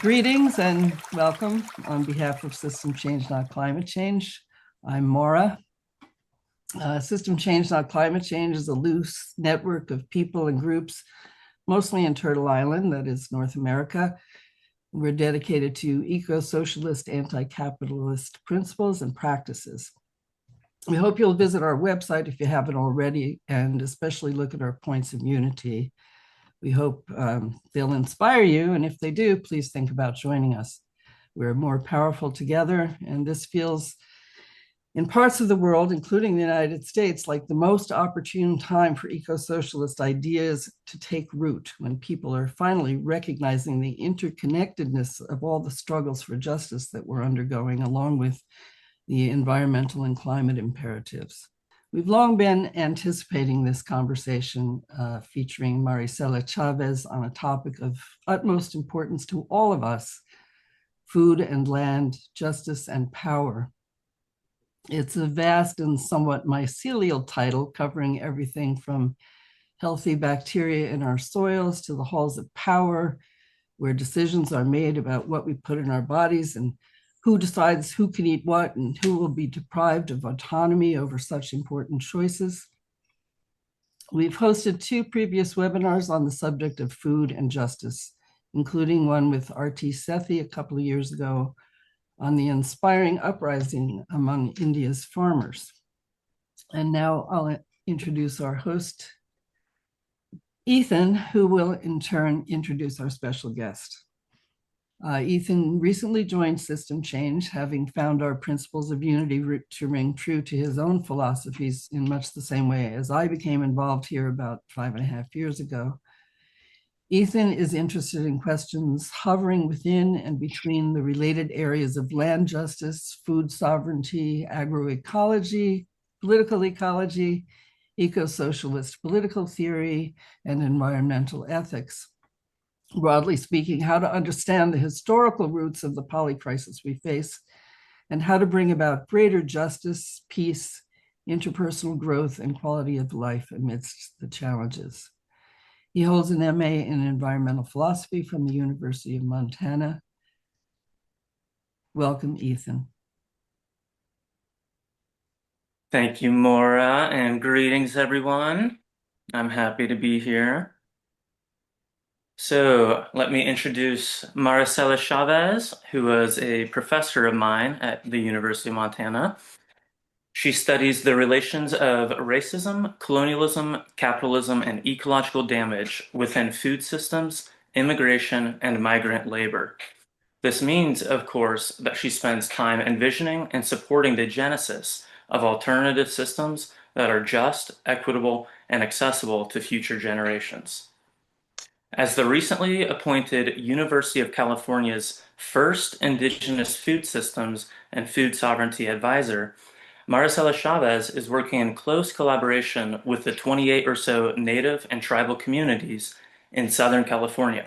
Greetings and welcome on behalf of System Change, Not Climate Change. I'm Maura. System Change, Not Climate Change is a loose network of people and groups, mostly in Turtle Island, that is North America. We're dedicated to eco-socialist, anti-capitalist principles and practices. We hope you'll visit our website if you haven't already, and especially look at our points of unity. We hope they'll inspire you, and if they do, please think about joining us. We're more powerful together, and this feels, in parts of the world, including the United States, like the most opportune time for eco-socialist ideas to take root, when people are finally recognizing the interconnectedness of all the struggles for justice that we're undergoing, along with the environmental and climate imperatives. We've long been anticipating this conversation featuring Marisela Chávez on a topic of utmost importance to all of us: food and land, justice and power. It's a vast and somewhat mycelial title covering everything from healthy bacteria in our soils to the halls of power, where decisions are made about what we put in our bodies and who decides who can eat what and who will be deprived of autonomy over such important choices. We've hosted 2 previous webinars on the subject of food and justice, including one with R.T. Sethi a couple of years ago on the inspiring uprising among India's farmers. And now I'll introduce our host, Ethan, who will in turn introduce our special guest. Ethan recently joined System Change, having found our principles of unity to ring true to his own philosophies in much the same way as I became involved here about 5.5 years ago. Ethan is interested in questions hovering within and between the related areas of land justice, food sovereignty, agroecology, political ecology, eco-socialist political theory, and environmental ethics. Broadly speaking, how to understand the historical roots of the polycrisis we face, and how to bring about greater justice, peace, interpersonal growth, and quality of life amidst the challenges. He holds an MA in environmental philosophy from the University of Montana. Welcome, Ethan. Thank you, Maura, and greetings, everyone. I'm happy to be here. So let me introduce Marisela Chávez, who was a professor of mine at the University of Montana. She studies the relations of racism, colonialism, capitalism, and ecological damage within food systems, immigration, and migrant labor. This means, of course, that she spends time envisioning and supporting the genesis of alternative systems that are just, equitable, and accessible to future generations. As the recently appointed University of California's first Indigenous Food Systems and Food Sovereignty Advisor, Marisela Chávez is working in close collaboration with the 28 or so Native and tribal communities in Southern California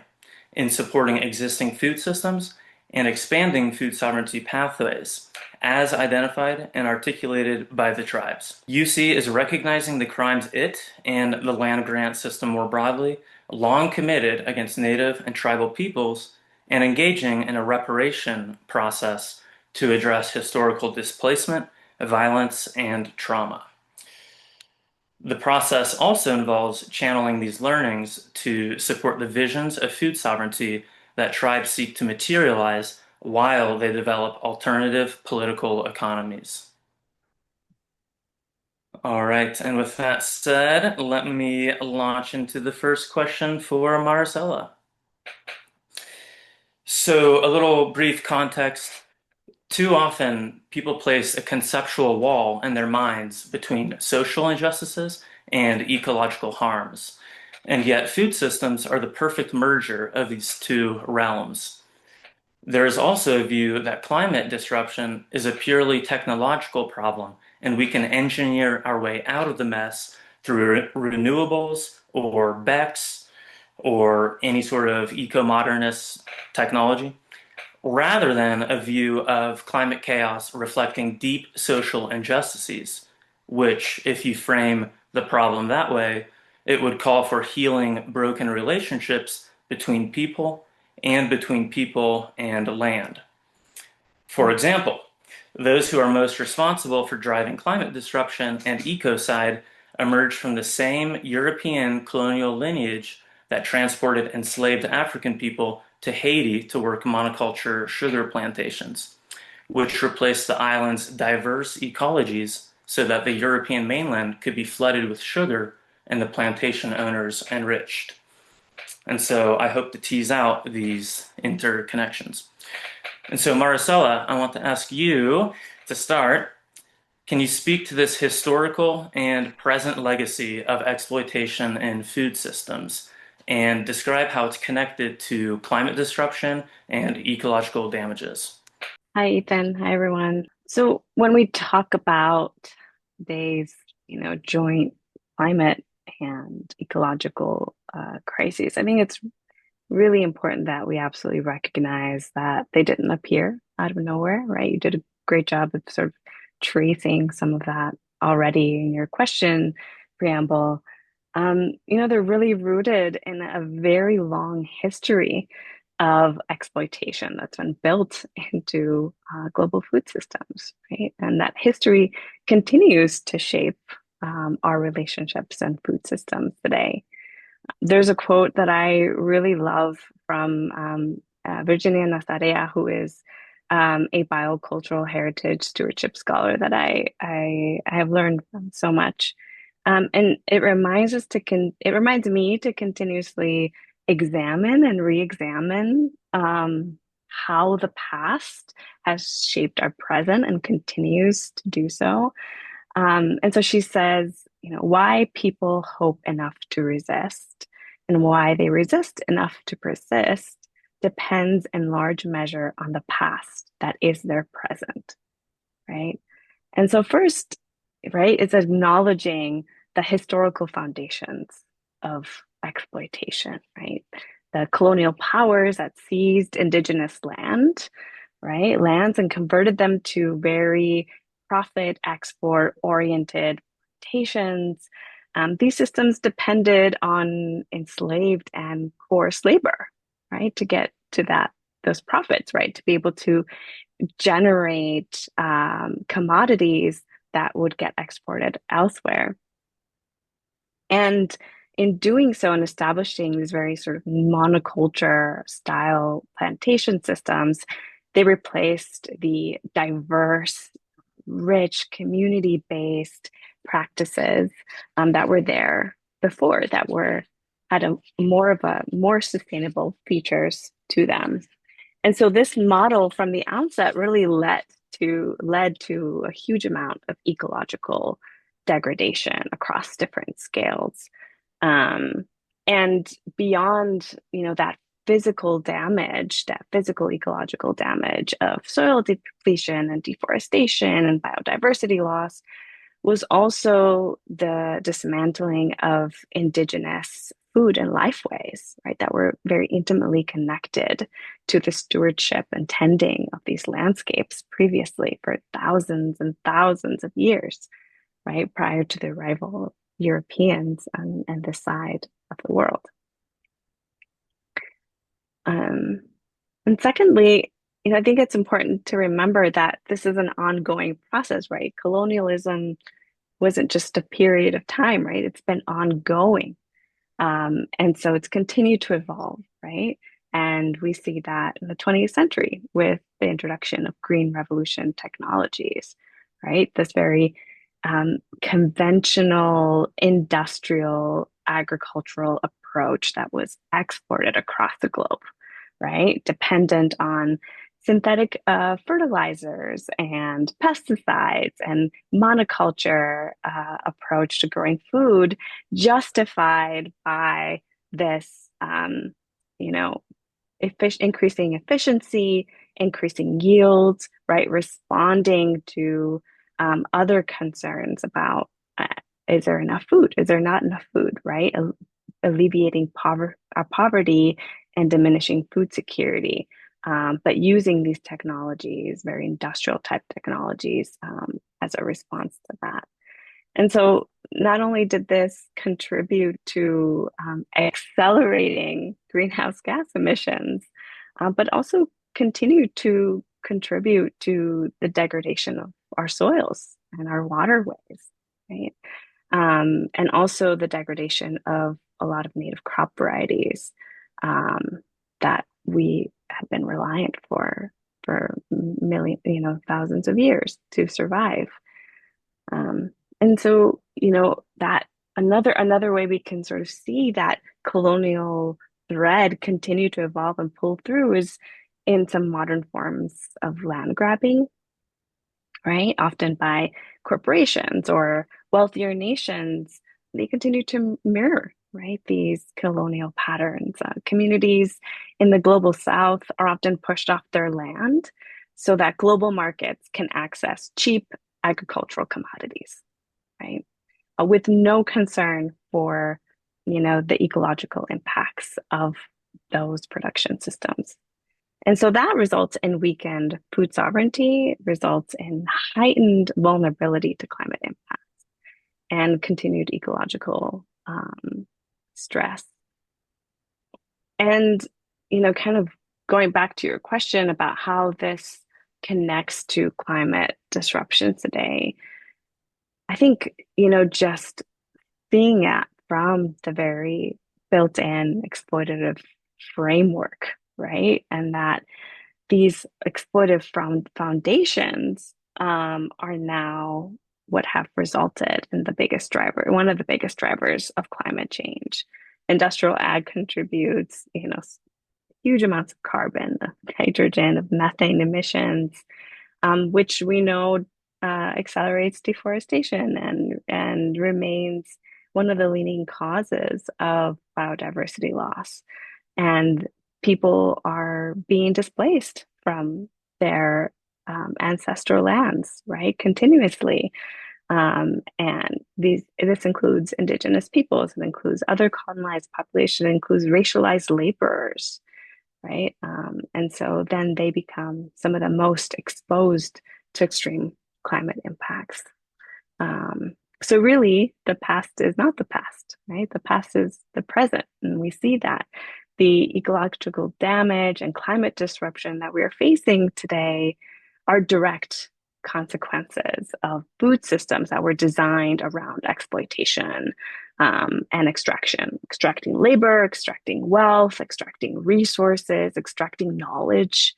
in supporting existing food systems and expanding food sovereignty pathways as identified and articulated by the tribes. UC is recognizing the crimes it and the land grant system more broadly long committed against Native and tribal peoples, and engaging in a reparation process to address historical displacement, violence, and trauma. The process also involves channeling these learnings to support the visions of food sovereignty that tribes seek to materialize while they develop alternative political economies. All right, and with that said, let me launch into the first question for Marisela. So, a little brief context. Too often, people place a conceptual wall in their minds between social injustices and ecological harms. And yet, food systems are the perfect merger of these 2 realms. There is also a view that climate disruption is a purely technological problem, and we can engineer our way out of the mess through renewables or BECCS or any sort of eco-modernist technology, rather than a view of climate chaos reflecting deep social injustices, which, if you frame the problem that way, it would call for healing broken relationships between people and between people and land. For example, those who are most responsible for driving climate disruption and ecocide emerged from the same European colonial lineage that transported enslaved African people to Haiti to work monoculture sugar plantations, which replaced the island's diverse ecologies so that the European mainland could be flooded with sugar and the plantation owners enriched. And so I hope to tease out these interconnections. And so, Maricela, I want to ask you to start. Can you speak to this historical and present legacy of exploitation in food systems and describe how it's connected to climate disruption and ecological damages? Hi, Ethan. Hi, everyone. So when we talk about today's, joint climate and ecological crises, I think it's really important that we absolutely recognize that they didn't appear out of nowhere, right? You did a great job of sort of tracing some of that already in your question preamble. They're really rooted in a very long history of exploitation that's been built into global food systems, right? And that history continues to shape our relationships and food systems today. There's a quote that I really love from Virginia Nazarea, who is a biocultural heritage stewardship scholar that I have learned from so much. And it reminds me to continuously examine and re-examine how the past has shaped our present and continues to do so. And so she says, why people hope enough to resist and why they resist enough to persist depends in large measure on the past that is their present, right? And so first, right, it's acknowledging the historical foundations of exploitation, right? The colonial powers that seized indigenous land, right, lands and converted them to very profit export oriented plantations. These systems depended on enslaved and coarse labor, right, to get to those profits, right, to be able to generate commodities that would get exported elsewhere. And in doing so and establishing these very sort of monoculture style plantation systems, they replaced the diverse, rich, community-based practices that were there before, that had a more sustainable features to them. And so this model from the outset really led to a huge amount of ecological degradation across different scales. And beyond, that physical damage, that physical ecological damage of soil depletion and deforestation and biodiversity loss, was also the dismantling of indigenous food and lifeways, right, that were very intimately connected to the stewardship and tending of these landscapes previously for thousands and thousands of years, right, prior to the arrival of Europeans on this side of the world. And secondly, I think it's important to remember that this is an ongoing process, right? Colonialism wasn't just a period of time, right? It's been ongoing. And so it's continued to evolve, right? And we see that in the 20th century with the introduction of green revolution technologies, right? This very conventional industrial agricultural approach that was exported across the globe, right? Dependent on synthetic fertilizers and pesticides and monoculture approach to growing food, justified by this, increasing efficiency, increasing yields, right? Responding to other concerns about is there enough food? Is there not enough food, right? Alleviating poverty and diminishing food security. But using these technologies, very industrial type technologies, as a response to that. And so not only did this contribute to accelerating greenhouse gas emissions, but also continue to contribute to the degradation of our soils and our waterways, right? And also the degradation of a lot of native crop varieties that we have been reliant for million, thousands of years to survive. And so, that another way we can sort of see that colonial thread continue to evolve and pull through is in some modern forms of land grabbing, right? Often by corporations or wealthier nations. They continue to mirror, right, these colonial patterns. Communities in the global south are often pushed off their land so that global markets can access cheap agricultural commodities, right? With no concern for, the ecological impacts of those production systems. And so that results in weakened food sovereignty, results in heightened vulnerability to climate impact and continued ecological stress. And, kind of going back to your question about how this connects to climate disruption today, I think, just seeing it from the very built-in exploitative framework, right? And that these exploitive foundations are now what have resulted in one of the biggest drivers of climate change. Industrial ag contributes, huge amounts of carbon, of hydrogen, of methane emissions, which we know accelerates deforestation and remains one of the leading causes of biodiversity loss. And people are being displaced from their ancestral lands, right? Continuously. And this includes indigenous peoples, it includes other colonized populations, it includes racialized laborers, right? And so then they become some of the most exposed to extreme climate impacts. So really, the past is not the past, right? The past is the present, and we see that the ecological damage and climate disruption that we are facing today are direct consequences of food systems that were designed around exploitation and extracting labor, extracting wealth, extracting resources, extracting knowledge.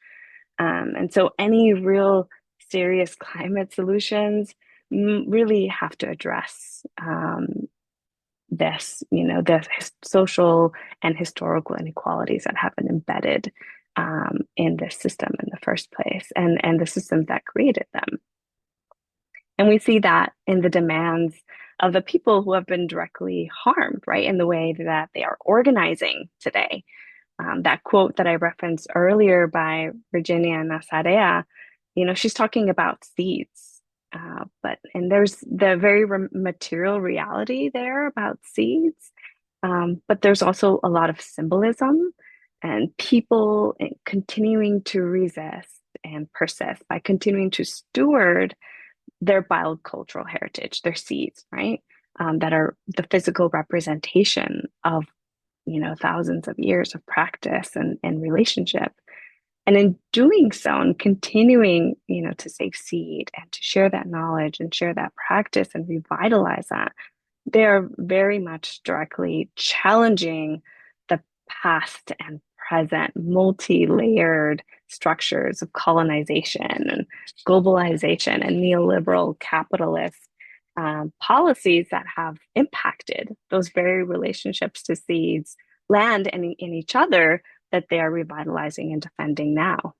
And so any real serious climate solutions really have to address the social and historical inequalities that have been embedded in this system in the first place and the systems that created them. And we see that in the demands of the people who have been directly harmed, right, in the way that they are organizing today. That quote that I referenced earlier by Virginia Nazarea, she's talking about seeds. And there's the very material reality there about seeds, but there's also a lot of symbolism and people continuing to resist and persist by continuing to steward their biocultural heritage, their seeds, right? That are the physical representation of, thousands of years of practice and relationship. And in doing so and continuing, to save seed and to share that knowledge and share that practice and revitalize that, they are very much directly challenging the past and present multi-layered structures of colonization and globalization and neoliberal capitalist policies that have impacted those very relationships to seeds, land, and in each other that they are revitalizing and defending now.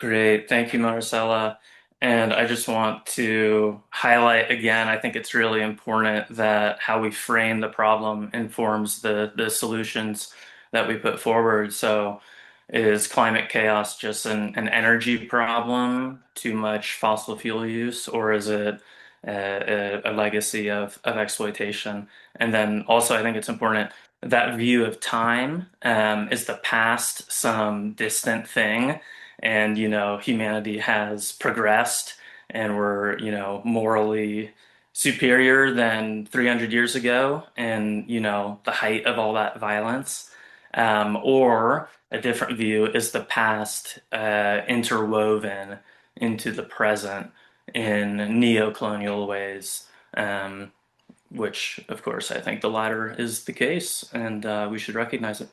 Great. Thank you, Marisela. And I just want to highlight again, I think it's really important that how we frame the problem informs the solutions that we put forward. So is climate chaos just an energy problem, too much fossil fuel use, or is it a legacy of exploitation? And then also, I think it's important that view of time, is the past some distant thing? And, humanity has progressed and we're, morally superior than 300 years ago and, the height of all that violence. Or a different view is the past interwoven into the present in neo-colonial ways, which, of course, I think the latter is the case, and we should recognize it.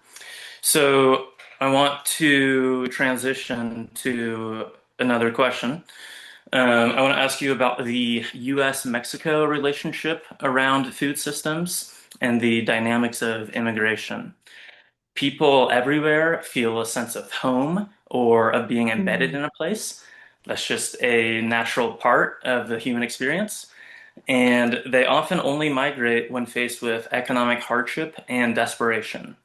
So I want to transition to another question. I want to ask you about the US-Mexico relationship around food systems and the dynamics of immigration. People everywhere feel a sense of home or of being embedded in a place. That's just a natural part of the human experience. And they often only migrate when faced with economic hardship and desperation.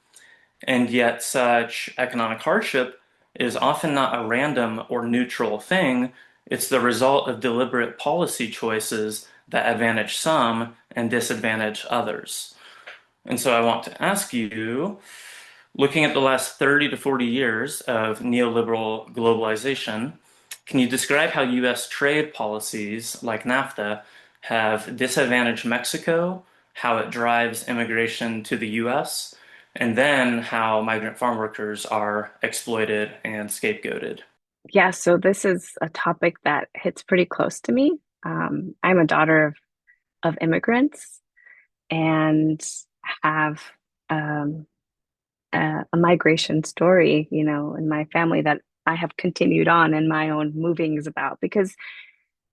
And yet, such economic hardship is often not a random or neutral thing. It's the result of deliberate policy choices that advantage some and disadvantage others. And so I want to ask you, looking at the last 30 to 40 years of neoliberal globalization, can you describe how US trade policies like NAFTA have disadvantaged Mexico, how it drives immigration to the US, and then how migrant farm workers are exploited and scapegoated? Yeah, so this is a topic that hits pretty close to me. I'm a daughter of immigrants and have um, a migration story, in my family that I have continued on in my own movings about because,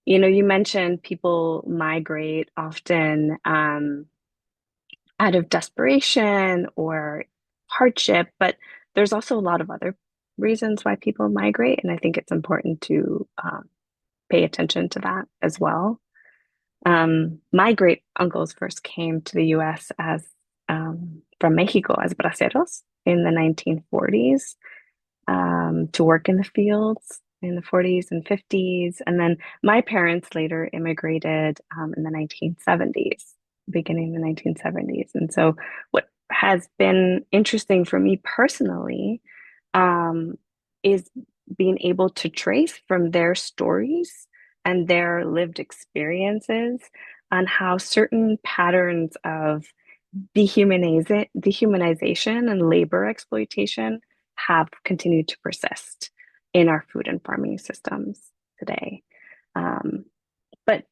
you mentioned people migrate often out of desperation or hardship, but there's also a lot of other reasons why people migrate, and I think it's important to pay attention to that as well. My great uncles first came to the US as from Mexico as braceros in the 1940s to work in the fields in the 40s and 50s. And then my parents later immigrated in the 1970s, beginning in the 1970s. And so, what has been interesting for me personally um, is being able to trace from their stories and their lived experiences on how certain patterns of dehumanization and labor exploitation have continued to persist in our food and farming systems today. Um, but,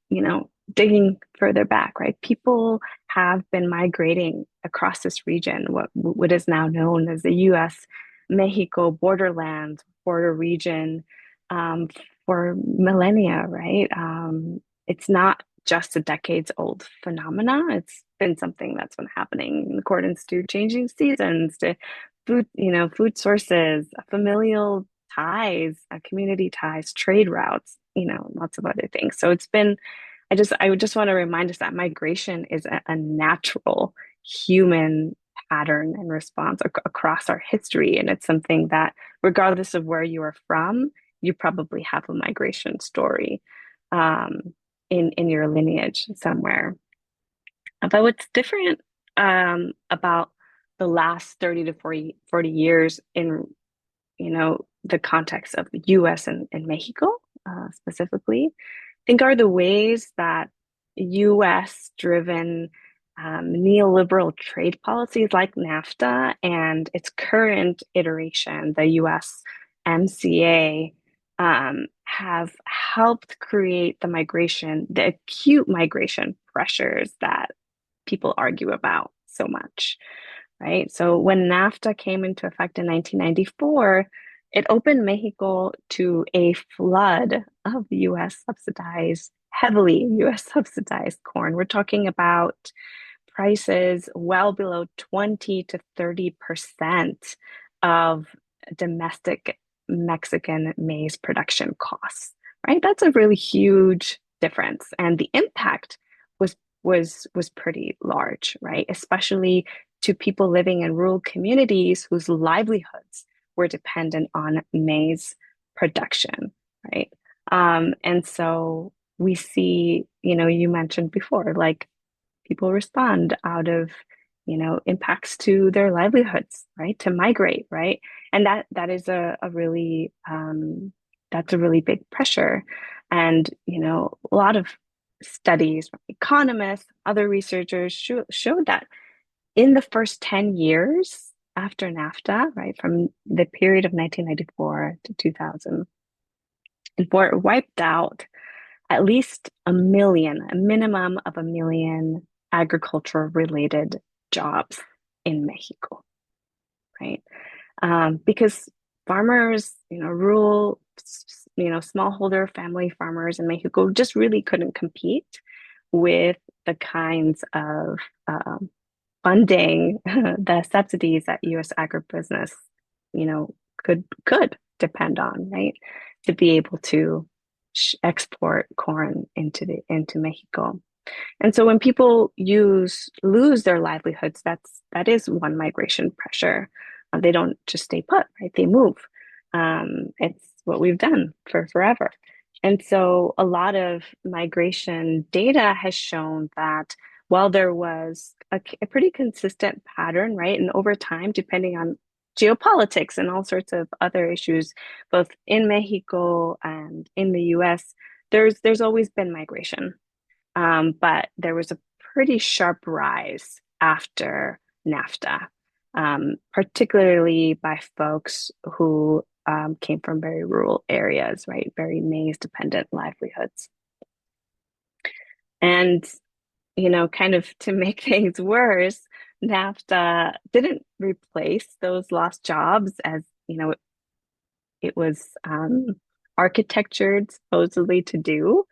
digging further back, right? People have been migrating across this region, what is now known as the US Mexico borderland, border region, um, for millennia, right? It's not just a decades old phenomena. It's been something that's been happening in accordance to changing seasons, to food sources, familial ties, community ties, trade routes, lots of other things. So it's been, I would just want to remind us that migration is a natural human pattern and response across our history. And it's something that, regardless of where you are from, you probably have a migration story in your lineage somewhere. But what's different about the last 30 to 40 years in, the context of the US and Mexico specifically, I think are the ways that US driven neoliberal trade policies like NAFTA and its current iteration, the USMCA, have helped create the acute migration pressures that people argue about so much, right? So when NAFTA came into effect in 1994, it opened Mexico to a flood of heavily US subsidized corn. We're talking about prices well below 20 to 30% of domestic Mexican maize production costs, right? That's a really huge difference. And the impact was pretty large, right? Especially to people living in rural communities whose livelihoods were dependent on maize production, right? And so we see, you mentioned before, like people respond out of, impacts to their livelihoods, right? To migrate, right? And that is a really that's a really big pressure. And, a lot of studies from economists, other researchers showed that in the first 10 years after NAFTA, right, from the period of 1994 to 2004, it wiped out at least a minimum of a million agriculture related jobs in Mexico, right? Because farmers, rural, smallholder family farmers in Mexico just really couldn't compete with the kinds of funding, the subsidies that U.S. agribusiness, could depend on, right, to be able to export corn into Mexico. And so when people lose their livelihoods, that is one migration pressure. They don't just stay put, right? They move. It's what we've done for forever. And so a lot of migration data has shown that while there was a pretty consistent pattern, right? And over time, depending on geopolitics and all sorts of other issues, both in Mexico and in the US, there's always been migration. But there was a pretty sharp rise after NAFTA, particularly by folks who came from very rural areas, right? Very maize-dependent livelihoods. And, kind of to make things worse, NAFTA didn't replace those lost jobs as, it was architectured supposedly to do.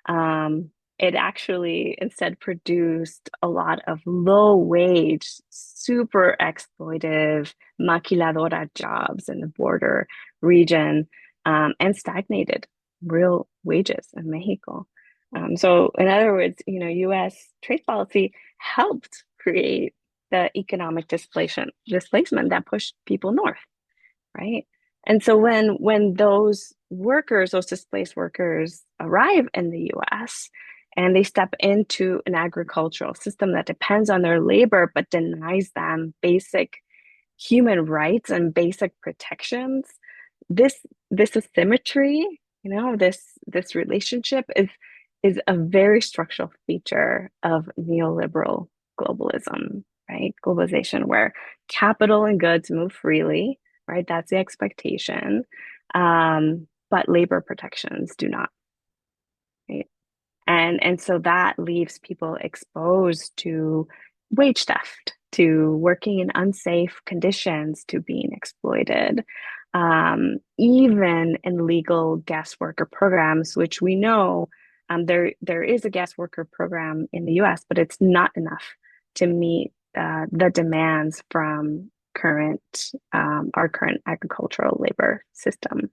It actually instead produced a lot of low wage, super exploitive maquiladora jobs in the border region, and stagnated real wages in Mexico. So in other words, US trade policy helped create the economic displacement that pushed people north, right? And so when those displaced workers arrive in the US and they step into an agricultural system that depends on their labor but denies them basic human rights and basic protections, this asymmetry, this relationship is a very structural feature of neoliberal globalism, right? Globalization, where capital and goods move freely, right? That's the expectation. But labor protections do not, right? And so that leaves people exposed to wage theft, to working in unsafe conditions, to being exploited, even in legal guest worker programs, which we know there is a guest worker program in the US, but it's not enough to meet the demands from our current agricultural labor system.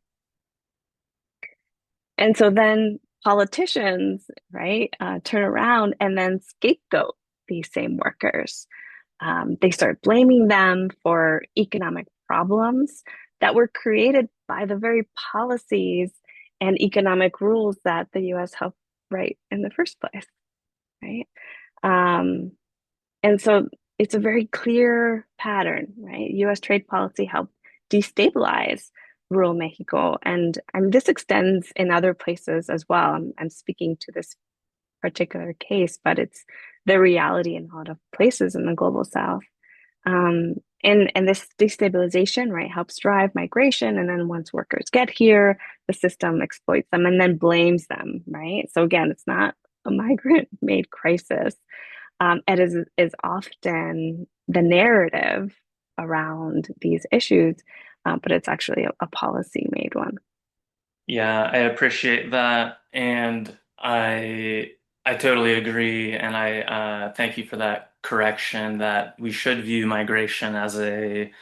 And so then politicians, right, turn around and then scapegoat these same workers. They start blaming them for economic problems that were created by the very policies and economic rules that the US helped write in the first place, right? And so it's a very clear pattern, right? US trade policy helped destabilize rural Mexico. And this extends in other places as well. I'm speaking to this particular case, but it's the reality in a lot of places in the global South. And this destabilization, right, helps drive migration. And then once workers get here, the system exploits them and then blames them, right? So again, it's not a migrant-made crisis. It is often the narrative around these issues, but it's actually a policy-made one. Yeah, I appreciate that, and I totally agree, and I thank you for that correction that we should view migration as a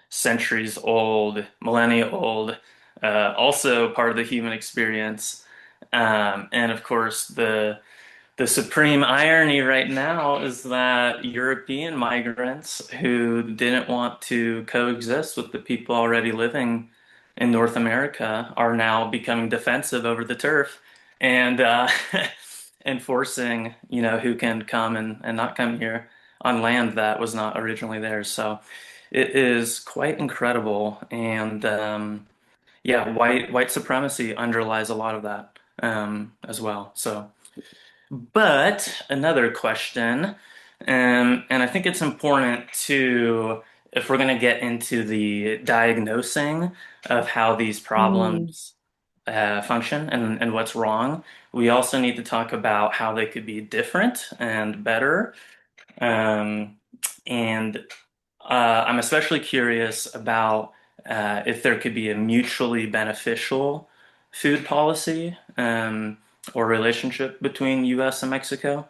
centuries old, millennia old, also part of the human experience. And of course, the supreme irony right now is that European migrants who didn't want to coexist with the people already living in North America are now becoming defensive over the turf and enforcing, who can come and not come here on land that was not originally theirs. So it is quite incredible. And yeah, white supremacy underlies a lot of that as well. So But another question, and I think it's important to, if we're going to get into the diagnosing of how these Mm, problems function and what's wrong, we also need to talk about how they could be different and better. Um, and I'm especially curious about if there could be a mutually beneficial food policy or relationship between U.S. and Mexico.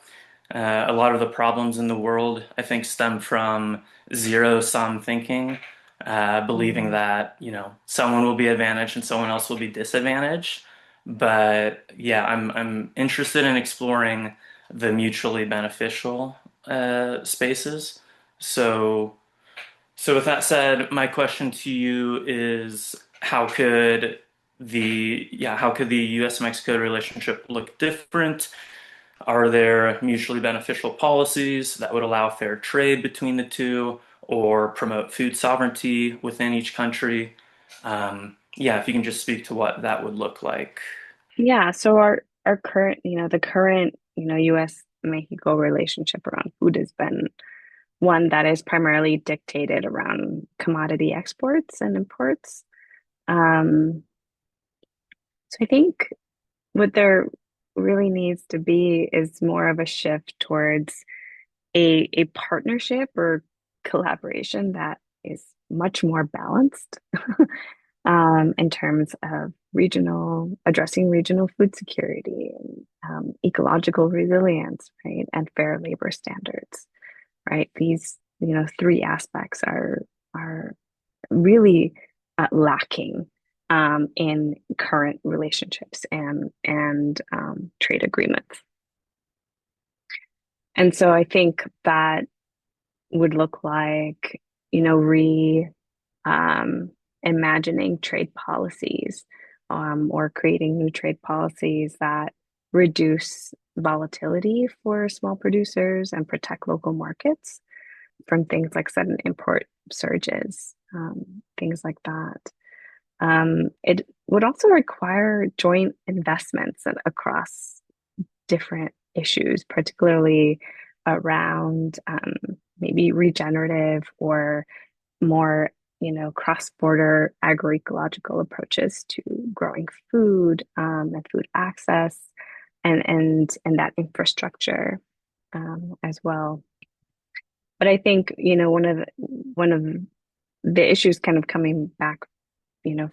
A lot of the problems in the world, I think, stem from zero-sum thinking, believing mm. that, someone will be advantaged and someone else will be disadvantaged. But yeah, I'm interested in exploring the mutually beneficial spaces. So, so with that said, my question to you is how could the US Mexico relationship look different? Are there mutually beneficial policies that would allow fair trade between the two or promote food sovereignty within each country? Yeah, if you can just speak to what that would look like. Yeah, so our current, the current, US Mexico relationship around food has been one that is primarily dictated around commodity exports and imports. Um, so I think what there really needs to be is more of a shift towards a partnership or collaboration that is much more balanced in terms of addressing regional food security and ecological resilience, right, and fair labor standards, right? These, three aspects are really lacking in current relationships and trade agreements. And so I think that would look like, re um, imagining trade policies or creating new trade policies that reduce volatility for small producers and protect local markets from things like sudden import surges, things like that. It would also require joint investments across different issues, particularly around maybe regenerative or more, cross-border agroecological approaches to growing food and food access and that infrastructure as well. But I think, one of the issues kind of coming back,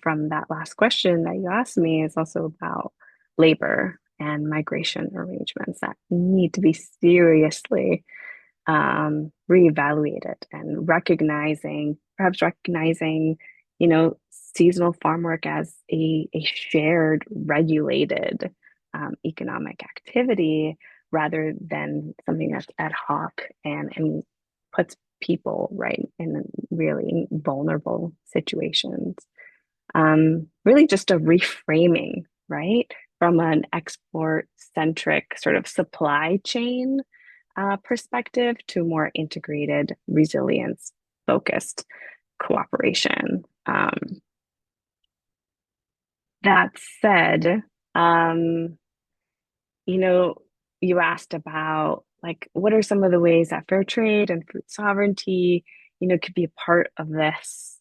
from that last question that you asked me is also about labor and migration arrangements that need to be seriously reevaluated and perhaps recognizing, seasonal farm work as a shared, regulated economic activity rather than something that's ad hoc and puts people right in really vulnerable situations. Really just a reframing, right, from an export centric sort of supply chain perspective to more integrated, resilience focused cooperation. That said, um, you know, you asked about like what are some of the ways that fair trade and food sovereignty, could be a part of this,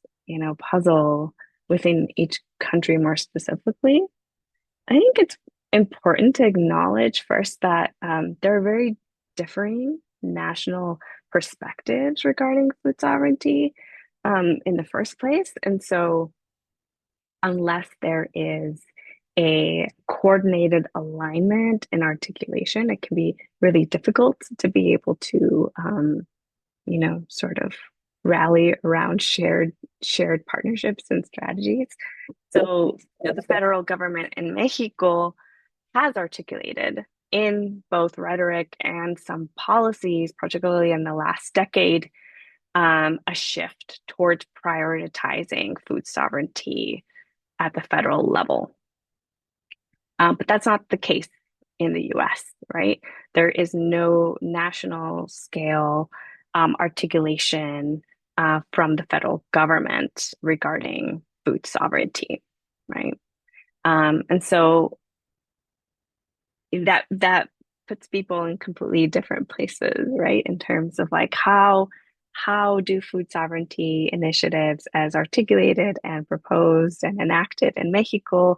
puzzle within each country more specifically. I think it's important to acknowledge first that there are very differing national perspectives regarding food sovereignty in the first place. And so, unless there is a coordinated alignment and articulation, it can be really difficult to be able to, sort of rally around shared partnerships and strategies. So, the federal government in Mexico has articulated in both rhetoric and some policies, particularly in the last decade, a shift towards prioritizing food sovereignty at the federal level. But that's not the case in the US, right? There is no national scale articulation from the federal government regarding food sovereignty, right? And so that puts people in completely different places, right? In terms of like how do food sovereignty initiatives as articulated and proposed and enacted in Mexico,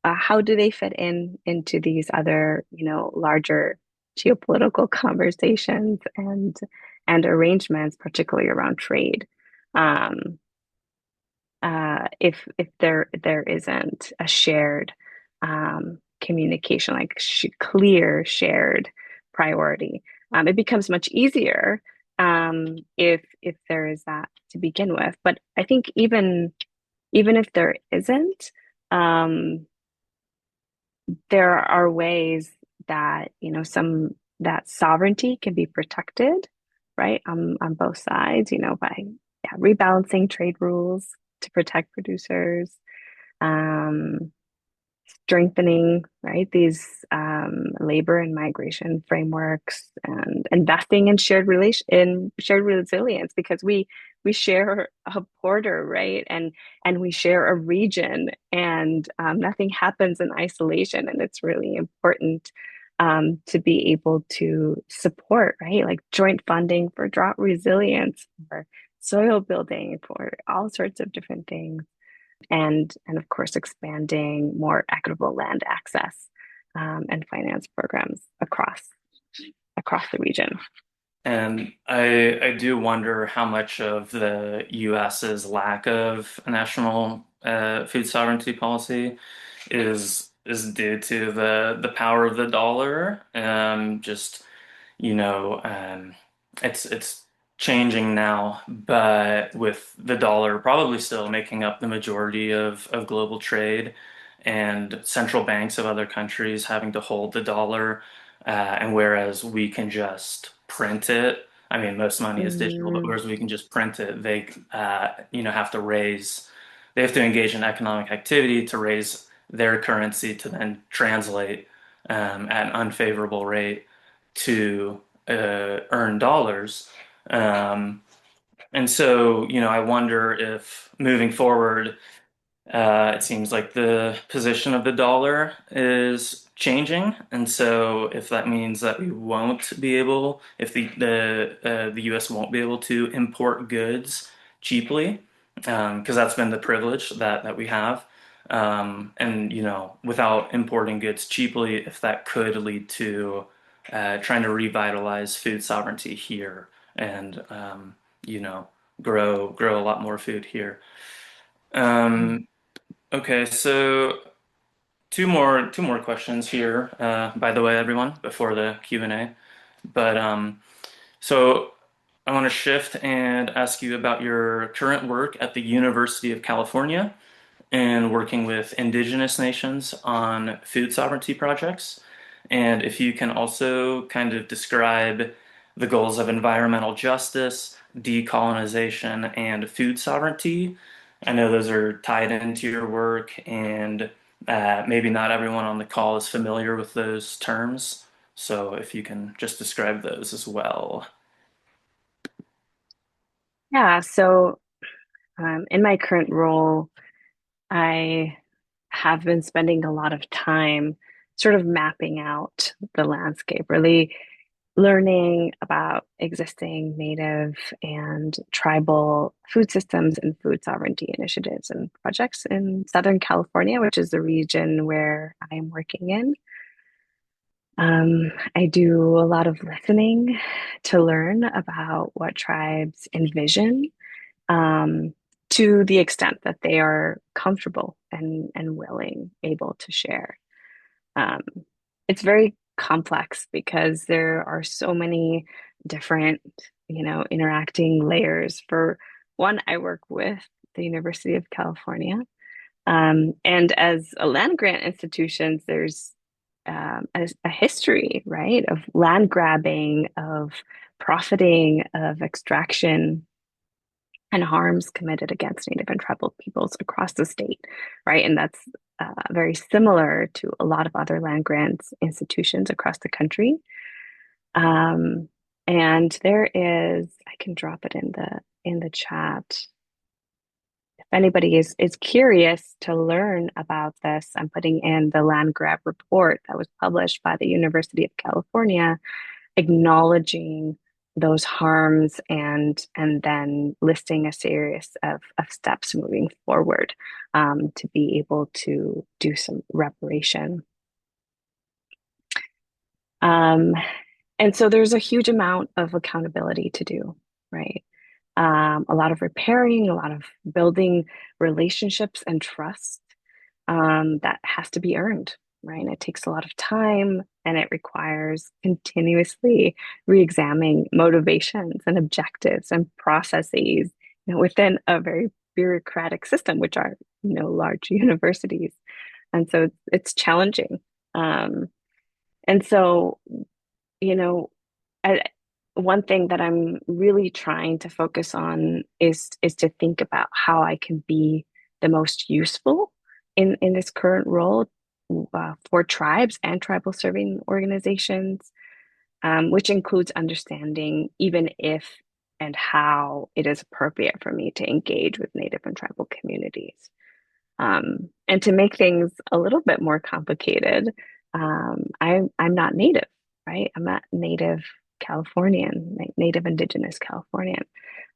how do they fit into these other, larger geopolitical conversations and arrangements, particularly around trade? Um, if there isn't a shared communication, like clear shared priority, it becomes much easier if there is that to begin with. But I think even if there isn't, um, there are ways that that sovereignty can be protected, right? On both sides, by rebalancing trade rules to protect producers, um, strengthening, right, these labor and migration frameworks, and investing in shared resilience, because we share a border, right, and we share a region, and nothing happens in isolation, and it's really important to be able to support, right, like joint funding for drought resilience, for soil building, for all sorts of different things, and of course expanding more equitable land access and finance programs across the region. And I do wonder how much of the US's lack of a national food sovereignty policy is due to the power of the dollar. Just it's changing now, but with the dollar probably still making up the majority of global trade, and central banks of other countries having to hold the dollar, and whereas we can just print it. I mean, most money is digital, but Mm, whereas we can just print it, they have to they have to engage in economic activity to raise their currency to then translate at an unfavorable rate to earn dollars. Um, and so, I wonder if moving forward, it seems like the position of the dollar is changing, and so if that means that we won't be able, if the U.S. won't be able to import goods cheaply, because that's been the privilege that we have, and without importing goods cheaply, if that could lead to trying to revitalize food sovereignty here, and you know, grow a lot more food here. Um, Okay, so two more questions here. By the way, everyone, before the Q&A. But so I want to shift and ask you about your current work at the University of California and working with indigenous nations on food sovereignty projects. And if you can also kind of describe the goals of environmental justice, decolonization, and food sovereignty. I know those are tied into your work, and maybe not everyone on the call is familiar with those terms. So if you can just describe those as well. yeah, so in my current role, I have been spending a lot of time sort of mapping out the landscape, really learning about existing native and tribal food systems and food sovereignty initiatives and projects in Southern California, which is the region where I am working in. I do a lot of listening to learn about what tribes envision, um, to the extent that they are comfortable and willing, able to share. Um, it's very complex because there are so many different, interacting layers. For one, I work with the University of California. And as a land grant institution, there's a history, right, of land grabbing, of profiting, of extraction and harms committed against Native and tribal peoples across the state, right? And that's very similar to a lot of other land grants institutions across the country. Um, and there is, I can drop it in the chat if anybody is curious to learn about this, I'm putting in the land grab report that was published by the University of California, acknowledging those harms and then listing a series of steps moving forward to be able to do some reparation. And so there's a huge amount of accountability to do, right? A lot of repairing, a lot of building relationships and trust that has to be earned, right? And it takes a lot of time and it requires continuously re-examining motivations and objectives and processes, within a very bureaucratic system, which are, large universities. And so it's challenging. And so, you know, I, one thing that I'm really trying to focus on is to think about how I can be the most useful in this current role for tribes and tribal serving organizations, which includes understanding even if and how it is appropriate for me to engage with Native and tribal communities. And to make things a little bit more complicated, I'm not Native, right? I'm not Native Californian, like Native Indigenous Californian.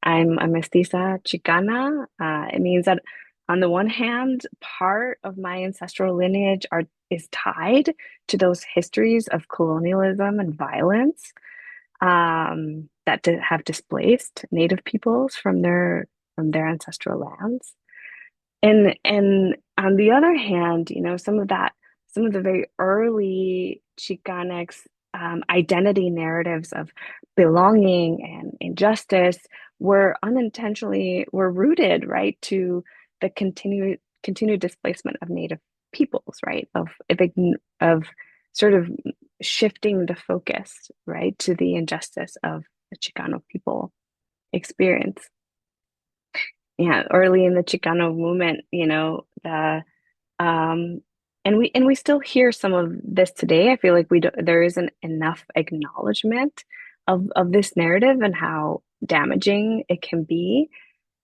I'm a mestiza Chicana. It means that on the one hand, part of my ancestral lineage is tied to those histories of colonialism and violence that have displaced Native peoples from their ancestral lands. And on the other hand, some of the very early Chicanx identity narratives of belonging and injustice were rooted, right, to the continued displacement of Native peoples, right, of sort of shifting the focus, right, to the injustice of the Chicano people experience. Yeah, early in the Chicano movement, the and we still hear some of this today. I feel like there isn't enough acknowledgement of this narrative and how damaging it can be.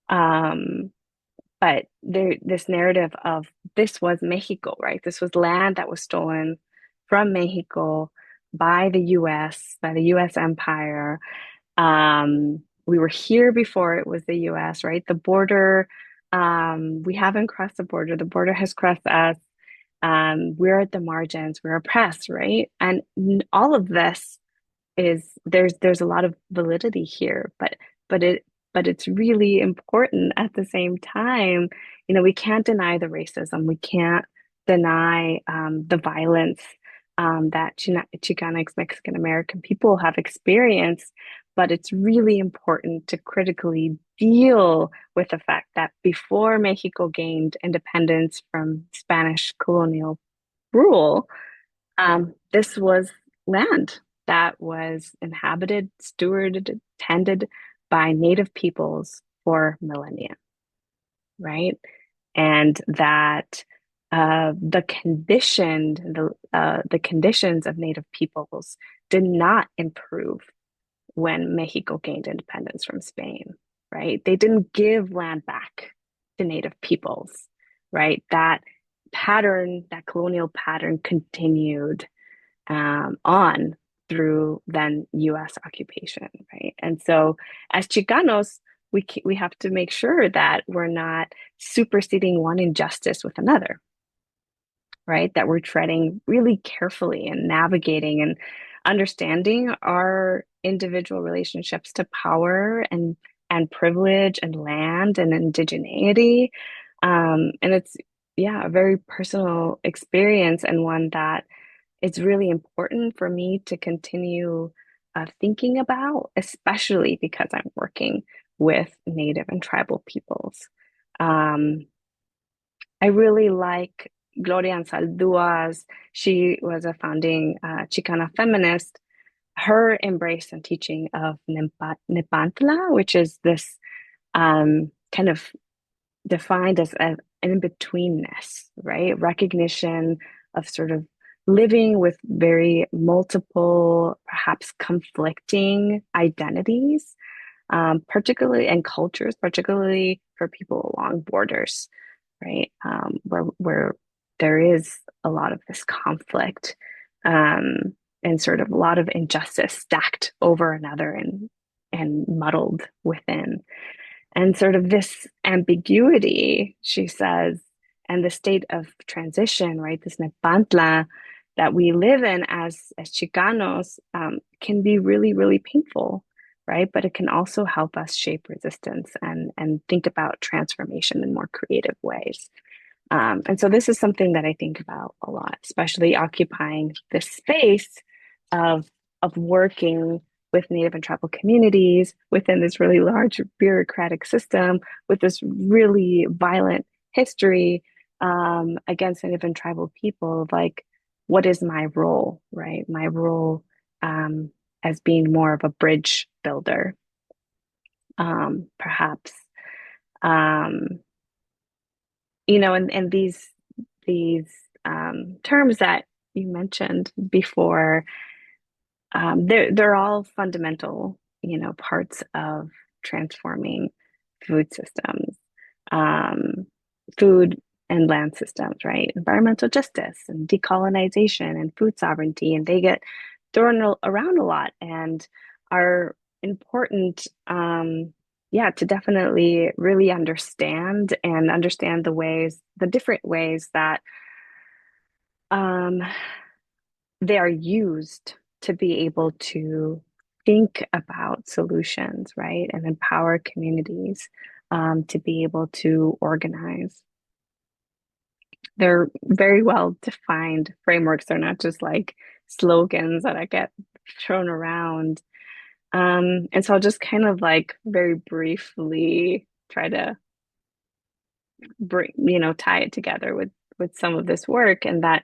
But this narrative of this was Mexico, right? This was land that was stolen from Mexico by the U.S. Empire. We were here before it was the US, right? The border, we haven't crossed the border. The border has crossed us. We're at the margins. We're oppressed, right? And all of this there's a lot of validity here, but it's really important at the same time. We can't deny the racism. We can't deny the violence that Chicanx Mexican American people have experienced. But it's really important to critically deal with the fact that before Mexico gained independence from Spanish colonial rule, this was land that was inhabited, stewarded, tended by Native peoples for millennia, right? And that the conditions of Native peoples did not improve when Mexico gained independence from Spain, right? They didn't give land back to Native peoples, right? That colonial pattern continued on through then U.S. occupation, right? And so as Chicanos, we have to make sure that we're not superseding one injustice with another, right? That we're treading really carefully and navigating and understanding our individual relationships to power and privilege and land and indigeneity. And it's, yeah, a very personal experience and one that it's really important for me to continue thinking about, especially because I'm working with Native and tribal peoples. I really like Gloria Anzaldua's, she was a founding Chicana feminist, her embrace and teaching of Nepantla, which is this kind of defined as an in-betweenness, right? Recognition of sort of living with very multiple, perhaps conflicting identities, particularly and cultures, particularly for people along borders, right? Where there is a lot of this conflict, and sort of a lot of injustice stacked over another and muddled within. And sort of this ambiguity, she says, and the state of transition, right? This nepantla that we live in as Chicanos, can be really, really painful, right? But it can also help us shape resistance and think about transformation in more creative ways. And so this is something that I think about a lot, especially occupying this space of working with Native and tribal communities within this really large bureaucratic system with this really violent history, against Native and tribal people. Like, what is my role, right? My role, as being more of a bridge builder, perhaps. Um, and these terms that you mentioned before, they're all fundamental, parts of transforming food systems, um, food and land systems, right? Environmental justice and decolonization and food sovereignty, and they get thrown around a lot and are important, yeah, to definitely really understand the different ways that, um, they are used to be able to think about solutions, right? And empower communities, to be able to organize. They're very well defined frameworks. They're not just like slogans that I get thrown around. And so I'll just kind of like very briefly try to bring, tie it together with some of this work, and that,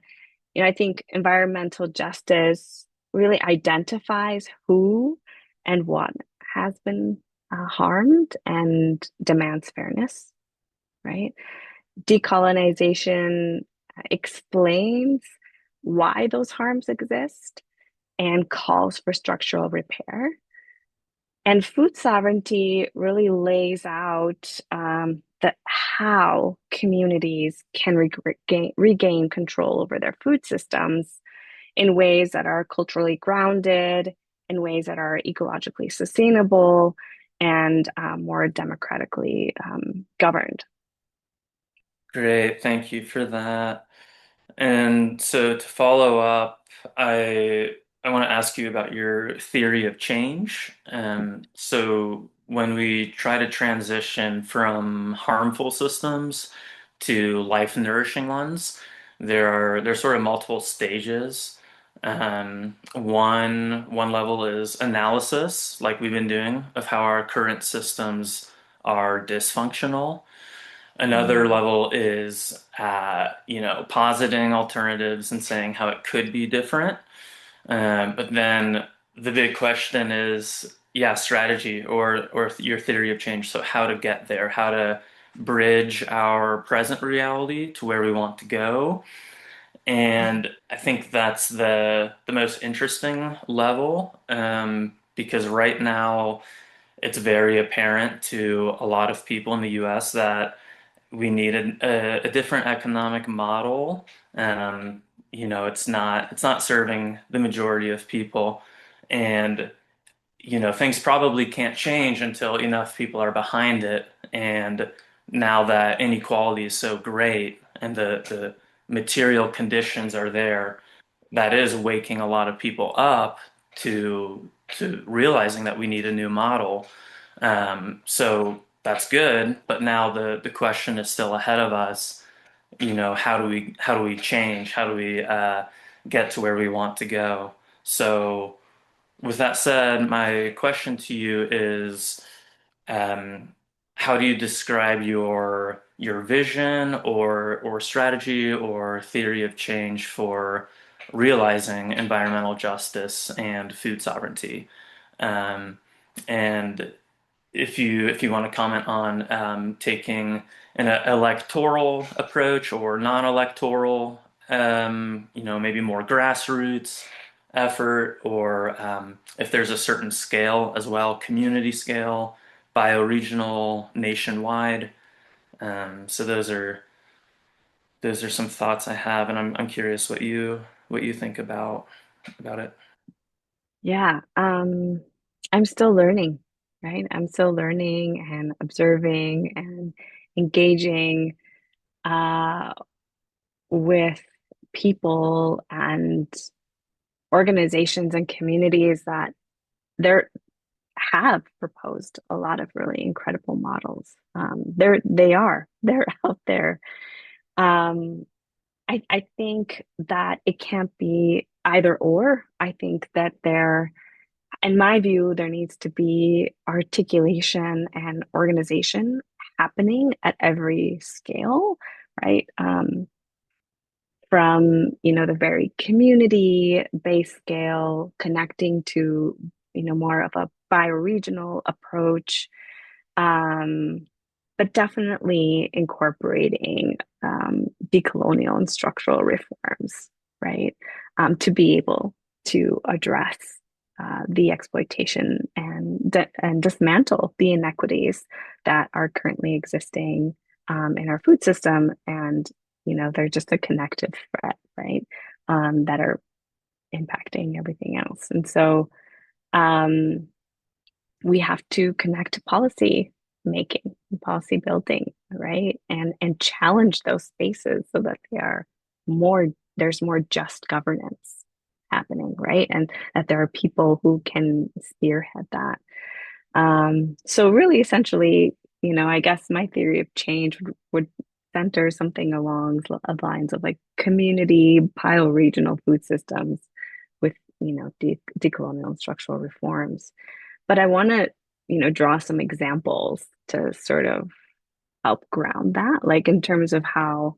I think environmental justice really identifies who and what has been, harmed, and demands fairness, right? Decolonization explains why those harms exist and calls for structural repair. And food sovereignty really lays out, that how communities can regain control over their food systems in ways that are culturally grounded, in ways that are ecologically sustainable, and, more democratically, governed. Great, thank you for that. And so to follow up, I want to ask you about your theory of change. So when we try to transition from harmful systems to life nourishing ones, there's sort of multiple stages. One level is analysis, like we've been doing, of how our current systems are dysfunctional. Another Mm. level is, positing alternatives and saying how it could be different. But then the big question is, yeah, strategy or your theory of change. So how to get there, how to bridge our present reality to where we want to go. And I think that's the most interesting level, because right now it's very apparent to a lot of people in the US that we need a different economic model. It's not serving the majority of people, and things probably can't change until enough people are behind it. And now that inequality is so great and the material conditions are there, that is waking a lot of people up to realizing that we need a new model. So that's good, but now the question is still ahead of us. How do we change? How do we get to where we want to go? So with that said, my question to you is, um, how do you describe your vision or strategy or theory of change for realizing environmental justice and food sovereignty? Um, and if you want to comment on taking an electoral approach or non-electoral, maybe more grassroots, effort, or if there's a certain scale as well, community scale, bioregional, nationwide. So those are some thoughts I have, and I'm curious what you think about it. Yeah, I'm still learning, right? I'm still learning and observing and engaging uh, with people and organizations and communities that there have proposed a lot of really incredible models. They're out there. Um, I think that it can't be either or. I think that in my view, there needs to be articulation and organization happening at every scale, right? From, the very community-based scale, connecting to, more of a bioregional approach, um, but definitely incorporating decolonial and structural reforms, right? To be able to address the exploitation and dismantle the inequities that are currently existing in our food system. And, they're just a connective threat, right? That are impacting everything else. And so, um, we have to connect to policy making, policy building, right? And challenge those spaces so that there's more just governance happening, right? And that there are people who can spearhead that. So really essentially, I guess my theory of change would center something along the lines of like community bioregional food systems with, decolonial and structural reforms. But I want to, draw some examples to sort of help ground that, like in terms of how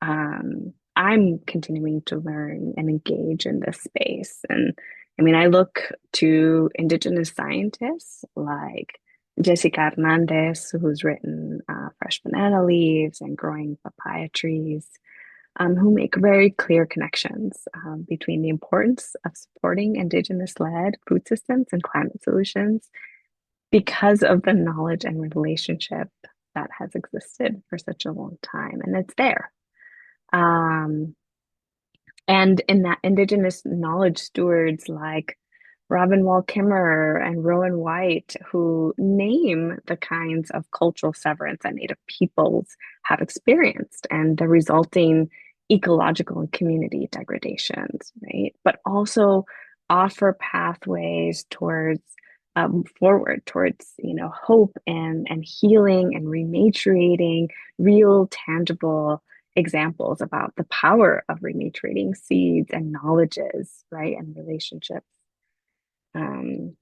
I'm continuing to learn and engage in this space. And I mean, I look to Indigenous scientists like Jessica Hernandez, who's written Fresh Banana Leaves and Growing Papaya Trees, who make very clear connections between the importance of supporting Indigenous-led food systems and climate solutions because of the knowledge and relationship that has existed for such a long time. And it's there. Um, and in that, Indigenous knowledge stewards like Robin Wall Kimmerer and Rowan White, who name the kinds of cultural severance that Native peoples have experienced and the resulting ecological and community degradations, right? But also offer pathways towards forward towards hope and healing and rematriating real tangible examples about the power of rematriating seeds and knowledges, right, and relationships. um,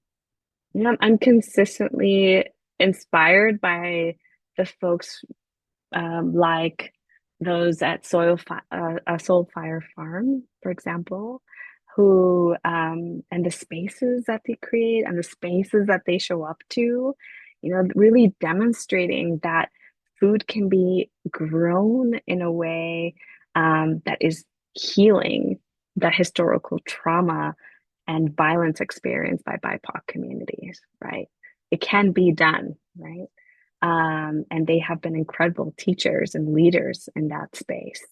I'm consistently inspired by the folks like those at Soul Fire Farm, for example, who and the spaces that they create and the spaces that they show up to, really demonstrating that food can be grown in a way that is healing the historical trauma and violence experienced by BIPOC communities, right? It can be done, right? And they have been incredible teachers and leaders in that space.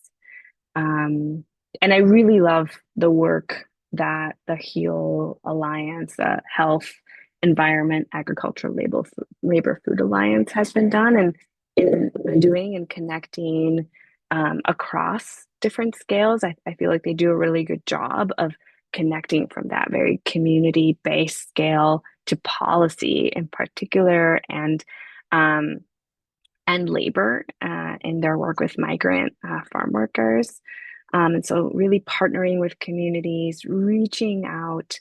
Um, and I really love the work that the HEAL Alliance, Health, Environment, Agriculture, Labor Food Alliance has been done and in doing and connecting across different scales. I feel like they do a really good job of connecting from that very community-based scale to policy in particular, um, and labor in their work with migrant farm workers. And so really partnering with communities, reaching out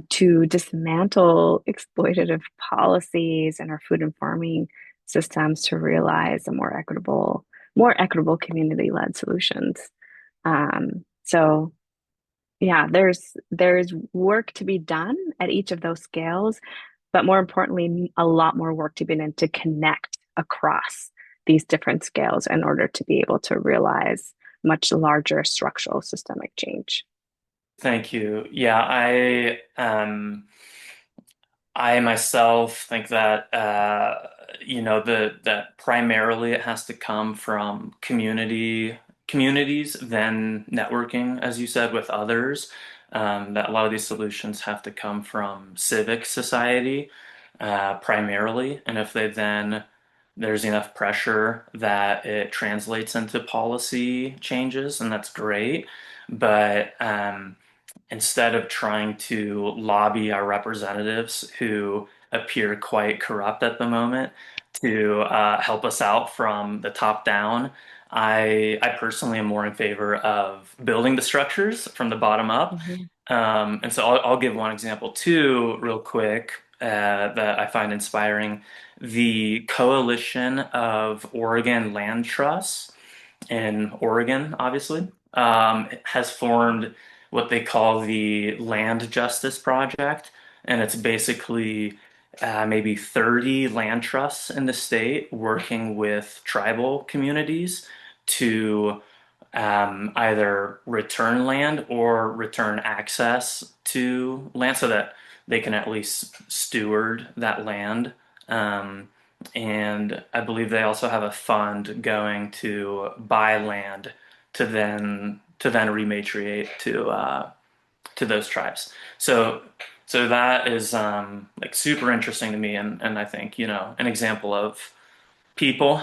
to dismantle exploitative policies in our food and farming systems to realize a more equitable community-led solutions. So yeah, there's work to be done at each of those scales, but more importantly, a lot more work to be done to connect across these different scales in order to be able to realize much larger structural systemic change. Thank you. Yeah, I myself think that that primarily it has to come from communities, then networking, as you said, with others. That a lot of these solutions have to come from civic society primarily, and if they then there's enough pressure that it translates into policy changes, and that's great. But instead of trying to lobby our representatives who appear quite corrupt at the moment to help us out from the top down, I personally am more in favor of building the structures from the bottom up. Mhm. And so I'll give one example too, real quick, that I find inspiring. The Coalition of Oregon Land Trusts in Oregon, obviously, has formed what they call the Land Justice Project. And it's basically maybe 30 land trusts in the state working with tribal communities to either return land or return access to land so that they can at least steward that land. Um, and I believe they also have a fund going to buy land to then rematriate to those tribes. So that is like super interesting to me, and I think an example of people,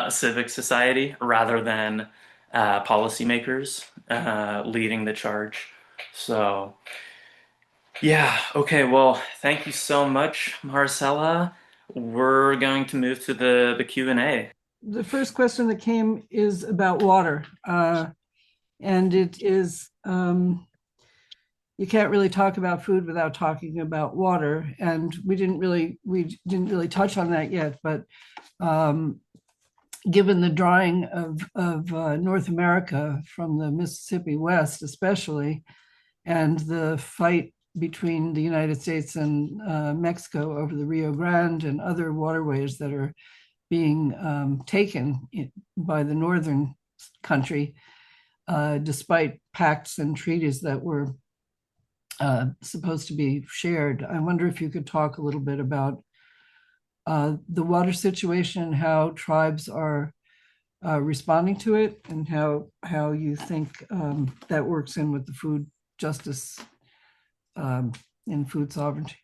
civic society, rather than policymakers leading the charge. So yeah, okay. Well, thank you so much, Marcella. We're going to move to the Q&A. The first question that came is about water. And it is, you can't really talk about food without talking about water. And we didn't really touch on that yet, but given the drying of North America from the Mississippi West, especially, and the fight between the United States and Mexico over the Rio Grande and other waterways that are being taken by the northern country, despite pacts and treaties that were supposed to be shared. I wonder if you could talk a little bit about the water situation, how tribes are responding to it, and how you think that works in with the food justice and food sovereignty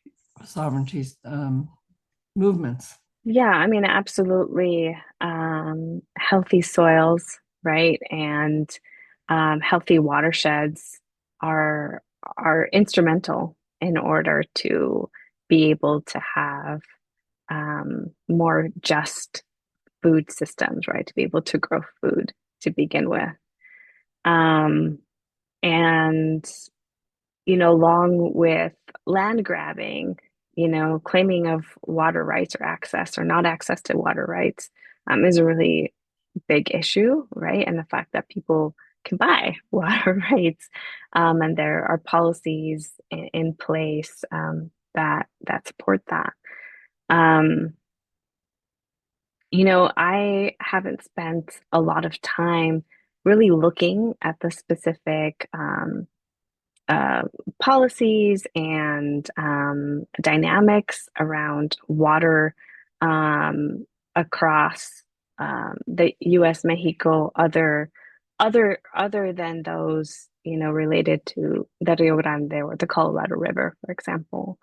movements. Yeah, I mean, absolutely. Healthy soils, right, and healthy watersheds are are instrumental in order to be able to have more just food systems, right? To be able to grow food to begin with. Um, and along with land grabbing, claiming of water rights or access or not access to water rights is a really big issue, right? And the fact that people can buy water rights, and there are policies in place that support that. Um, I haven't spent a lot of time really looking at the specific uh, policies and dynamics around water across the U.S., Mexico, other than those, related to the Rio Grande or the Colorado River, for example,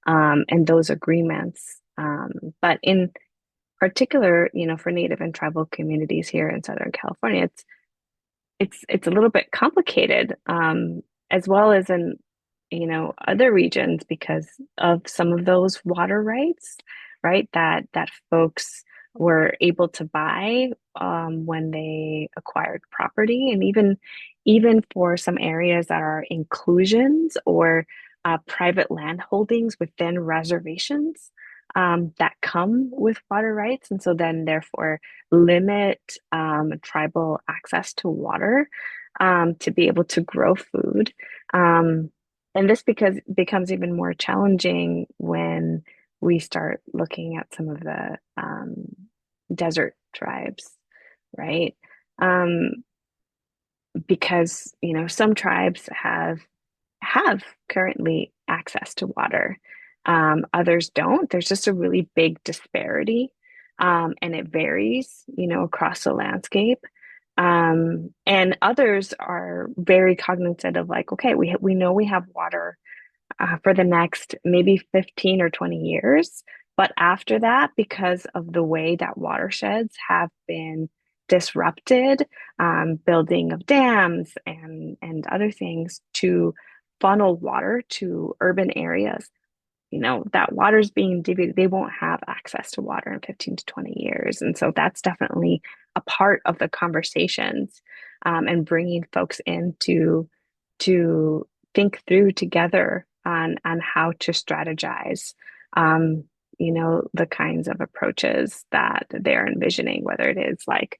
and those agreements. But in particular, for Native and tribal communities here in Southern California, it's a little bit complicated, as well as in other regions because of some of those water rights, right? That folks were able to buy when they acquired property, and even for some areas that are inclusions or private land holdings within reservations that come with water rights, and so then therefore limit tribal access to water to be able to grow food. And this because becomes even more challenging when we start looking at some of the desert tribes, right? Because some tribes have have currently access to water. Others don't. There's just a really big disparity, and it varies, across the landscape. And others are very cognizant of like, okay, we know we have water for the next maybe 15 or 20 years. But after that, because of the way that watersheds have been disrupted, building of dams and other things to funnel water to urban areas, that water's being distributed, they won't have access to water in 15 to 20 years. And so that's definitely a part of the conversations, and bringing folks in to think through together on how to strategize, the kinds of approaches that they're envisioning, whether it is like,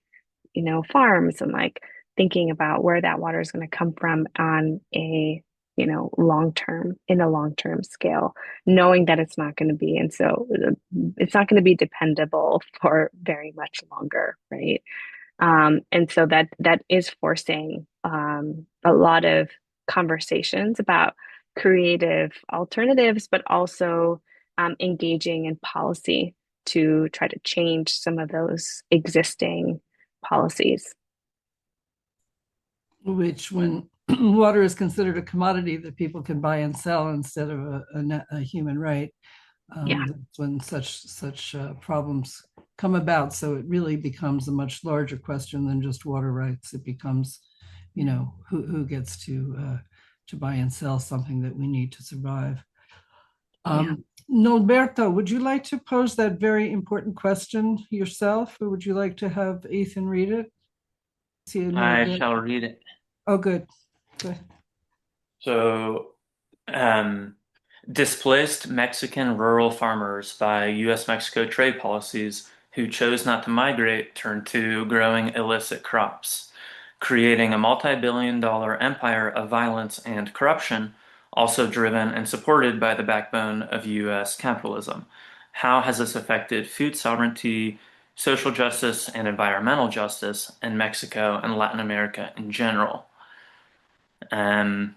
farms and like thinking about where that water is going to come from on a in a long-term scale, knowing that it's not going to be, and so it's not going to be dependable for very much longer, right? And so that is forcing a lot of conversations about creative alternatives, but also engaging in policy to try to change some of those existing policies. Which when water is considered a commodity that people can buy and sell instead of a human right, Yeah. that's when such problems come about. So it really becomes a much larger question than just water rights. It becomes, who gets to buy and sell something that we need to survive. Yeah. Norberto, would you like to pose that very important question yourself, or would you like to have Ethan read it? See, I shall read it. Oh, good. Good. So, um, displaced Mexican rural farmers by US-Mexico trade policies who chose not to migrate turned to growing illicit crops, creating a multi-billion-dollar empire of violence and corruption, also driven and supported by the backbone of US capitalism. How has this affected food sovereignty, social justice, and environmental justice in Mexico and Latin America in general? Um,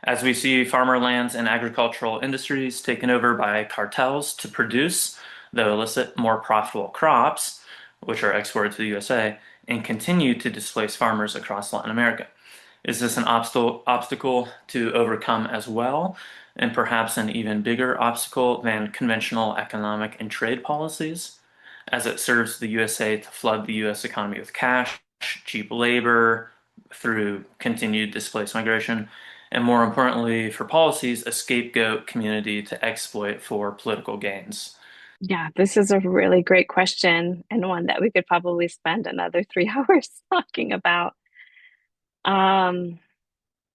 as we see farmer lands and agricultural industries taken over by cartels to produce, though illicit, more profitable crops, which are exported to the USA, and continue to displace farmers across Latin America. Is this an obstacle to overcome as well, and perhaps an even bigger obstacle than conventional economic and trade policies, as it serves the USA to flood the US economy with cash, cheap labor, through continued displaced migration, and more importantly, for policies, a scapegoat community to exploit for political gains? Yeah, this is a really great question and one that we could probably spend another 3 hours talking about. Um,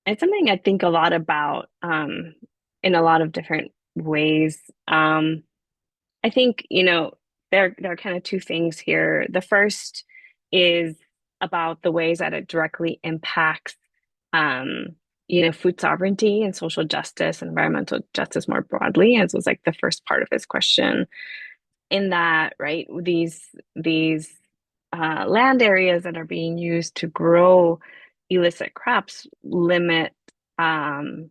it's something I think a lot about, in a lot of different ways. I think, there are kind of two things here. The first is about the ways that it directly impacts, um, food sovereignty and social justice and environmental justice more broadly, as was like the first part of his question. In that, right, these land areas that are being used to grow illicit crops limit um,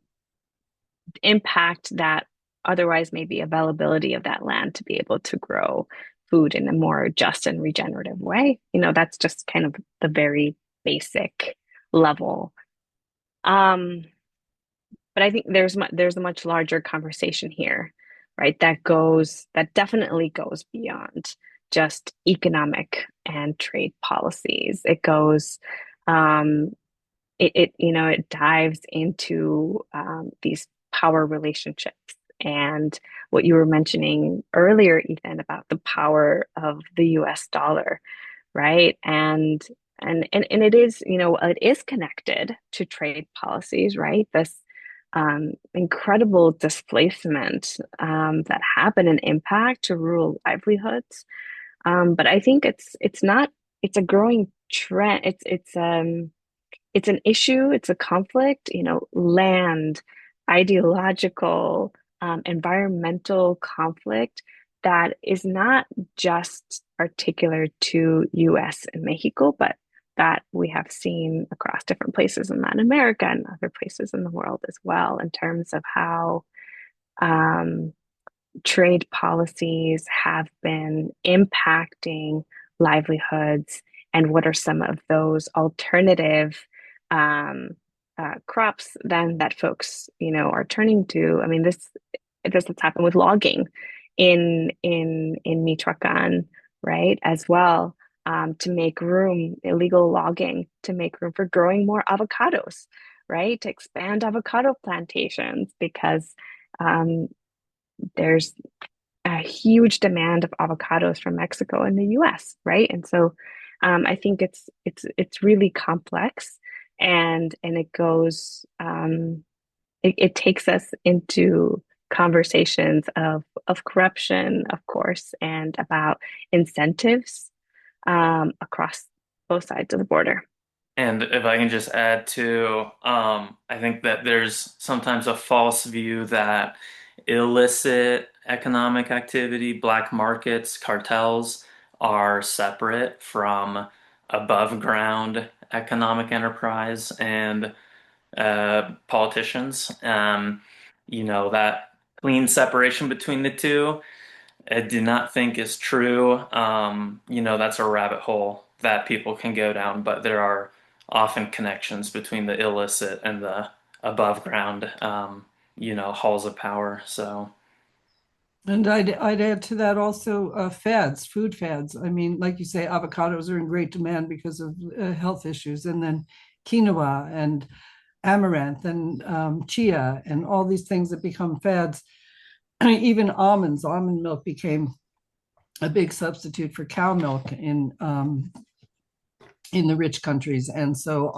impact that otherwise maybe availability of that land to be able to grow food in a more just and regenerative way. That's just kind of the very basic level. Um, but I think there's a much larger conversation here, right? That definitely goes beyond just economic and trade policies. It goes, um, it dives into these power relationships and what you were mentioning earlier, Ethan, about the power of the US dollar, right? And it is, it is connected to trade policies, right? This incredible displacement that happen and impact to rural livelihoods. But I think it's not, it's a growing trend. It's an issue, it's a conflict, land, ideological, environmental conflict that is not just particular to US and Mexico, but that we have seen across different places in Latin America and other places in the world as well, in terms of how um, trade policies have been impacting livelihoods, and what are some of those alternative um, crops then that folks, are turning to. I mean, this has happened with logging in Michoacan, right, as well, to make room, illegal logging to make room for growing more avocados, right, to expand avocado plantations because um, there's a huge demand of avocados from Mexico and the US, right? And so I think it's really complex, and it goes it takes us into conversations of corruption, of course, and about incentives across both sides of the border. And if I can just add to, I think that there's sometimes a false view that illicit economic activity, black markets, cartels are separate from above ground economic enterprise and politicians. That clean separation between the two, I do not think is true. That's a rabbit hole that people can go down, but there are often connections between the illicit and the above ground, halls of power. So, And I'd add to that also fads, food fads. I mean, like you say, avocados are in great demand because of health issues, and then quinoa and amaranth and chia and all these things that become fads. Even almonds, almond milk became a big substitute for cow milk in the rich countries. And so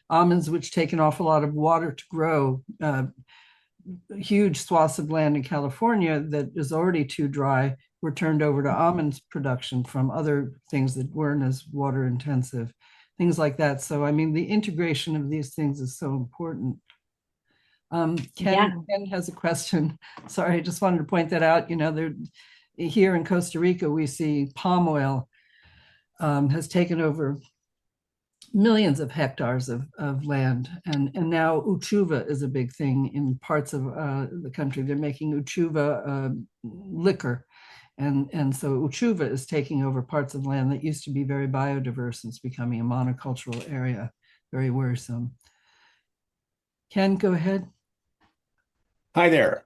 almonds, which take an awful lot of water to grow, huge swaths of land in California that is already too dry, were turned over to almond production from other things that weren't as water intensive, things like that. So, I mean, the integration of these things is so important. Yeah. Ken has a question. Sorry, I just wanted to point that out. Here in Costa Rica, we see palm oil has taken over millions of hectares of land. And now uchuva is a big thing in parts of the country. They're making uchuva liquor. And so uchuva is taking over parts of land that used to be very biodiverse. It's becoming a monocultural area, very worrisome. Ken, go ahead. Hi there.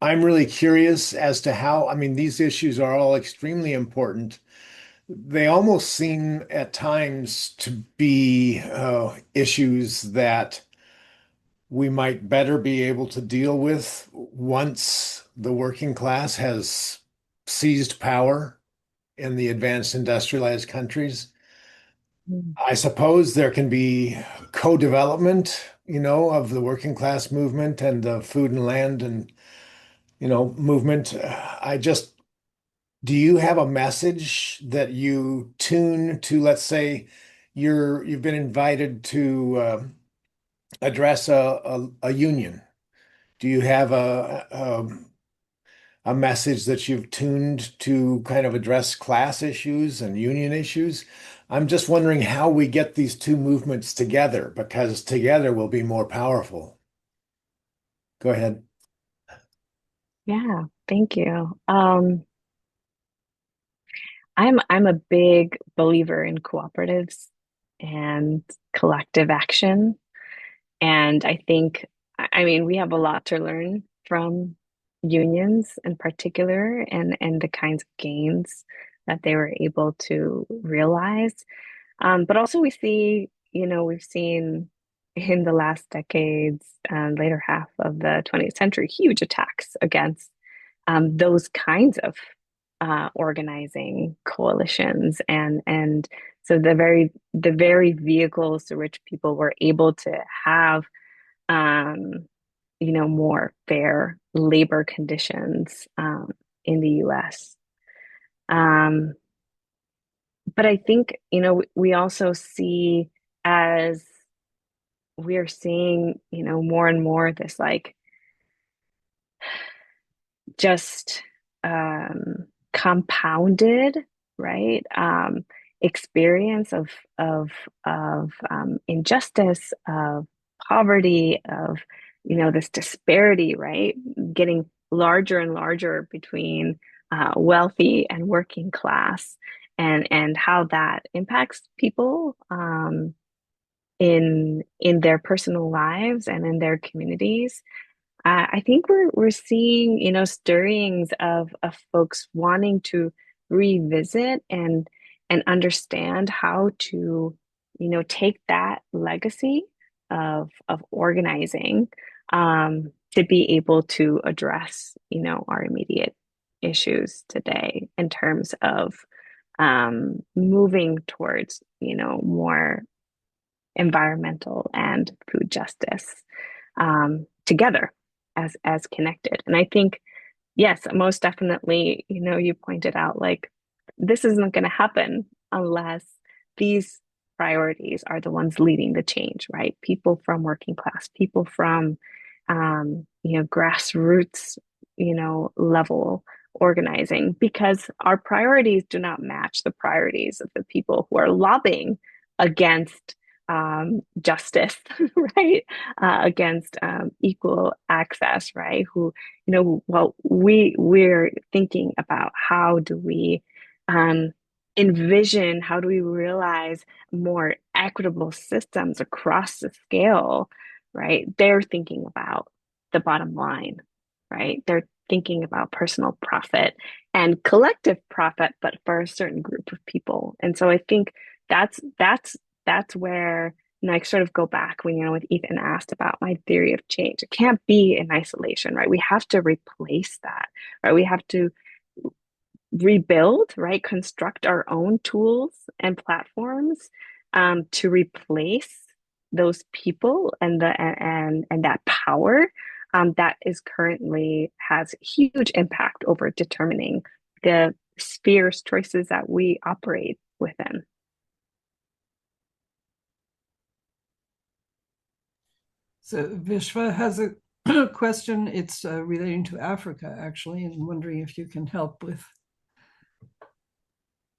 I'm really curious as to how, I mean, these issues are all extremely important. They almost seem at times to be issues that we might better be able to deal with once the working class has seized power in the advanced industrialized countries. Mm. I suppose there can be co-development, of the working class movement and the food and land and, movement. Do you have a message that you tune to, let's say you've been invited to address a union? Do you have a message that you've tuned to kind of address class issues and union issues? I'm just wondering how we get these two movements together, because together we'll be more powerful. Go ahead. Yeah, thank you. I'm a big believer in cooperatives and collective action. And I think, I mean, we have a lot to learn from unions in particular, and the kinds of gains that they were able to realize. But also we've seen in the last decades and later half of the 20th century, huge attacks against those kinds of organizing coalitions, and so the very vehicles through which people were able to have more fair labor conditions in the US. Um, but I think, we also see, as we're seeing, more and more, this like just compounded, right? experience of injustice, of poverty, of this disparity, right, getting larger and larger between wealthy and working class, and how that impacts people in their personal lives and in their communities. I think we're seeing, stirrings of folks wanting to revisit and understand how to, take that legacy of organizing to be able to address, our immediate issues today in terms of moving towards, more environmental and food justice together as connected. And I think, yes, most definitely, you pointed out, like, this isn't going to happen unless these priorities are the ones leading the change, right? People from working class, people from grassroots, level organizing, because our priorities do not match the priorities of the people who are lobbying against justice, right? Against equal access, right? Who, well, we're thinking about how do we envision, how do we realize more equitable systems across the scale, right? They're thinking about the bottom line, right? They're thinking about personal profit and collective profit, but for a certain group of people. And so I think that's where, I sort of go back when, when Ethan asked about my theory of change. It can't be in isolation, right? We have to replace that, right? We have to rebuild, right? Construct our own tools and platforms to replace those people and that power that is currently has huge impact over determining the spheres choices that we operate within. So Vishwa has a question. It's relating to Africa, actually, and wondering if you can help with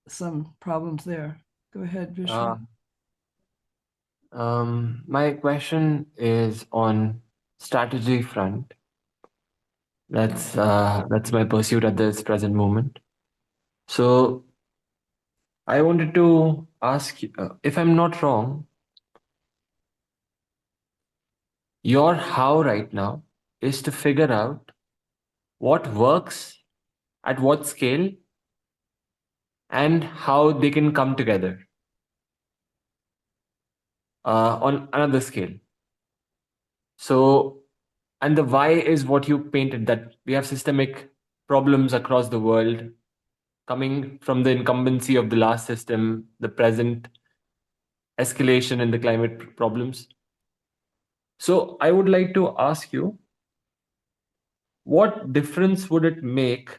some problems there. Go ahead, Vishwa. My question is on strategy front. That's my pursuit at this present moment. So I wanted to ask you, if I'm not wrong, your how right now is to figure out what works at what scale and how they can come together on another scale. So, and the why is what you painted, that we have systemic problems across the world coming from the incumbency of the last system, the present escalation in the climate problems. So I would like to ask you, what difference would it make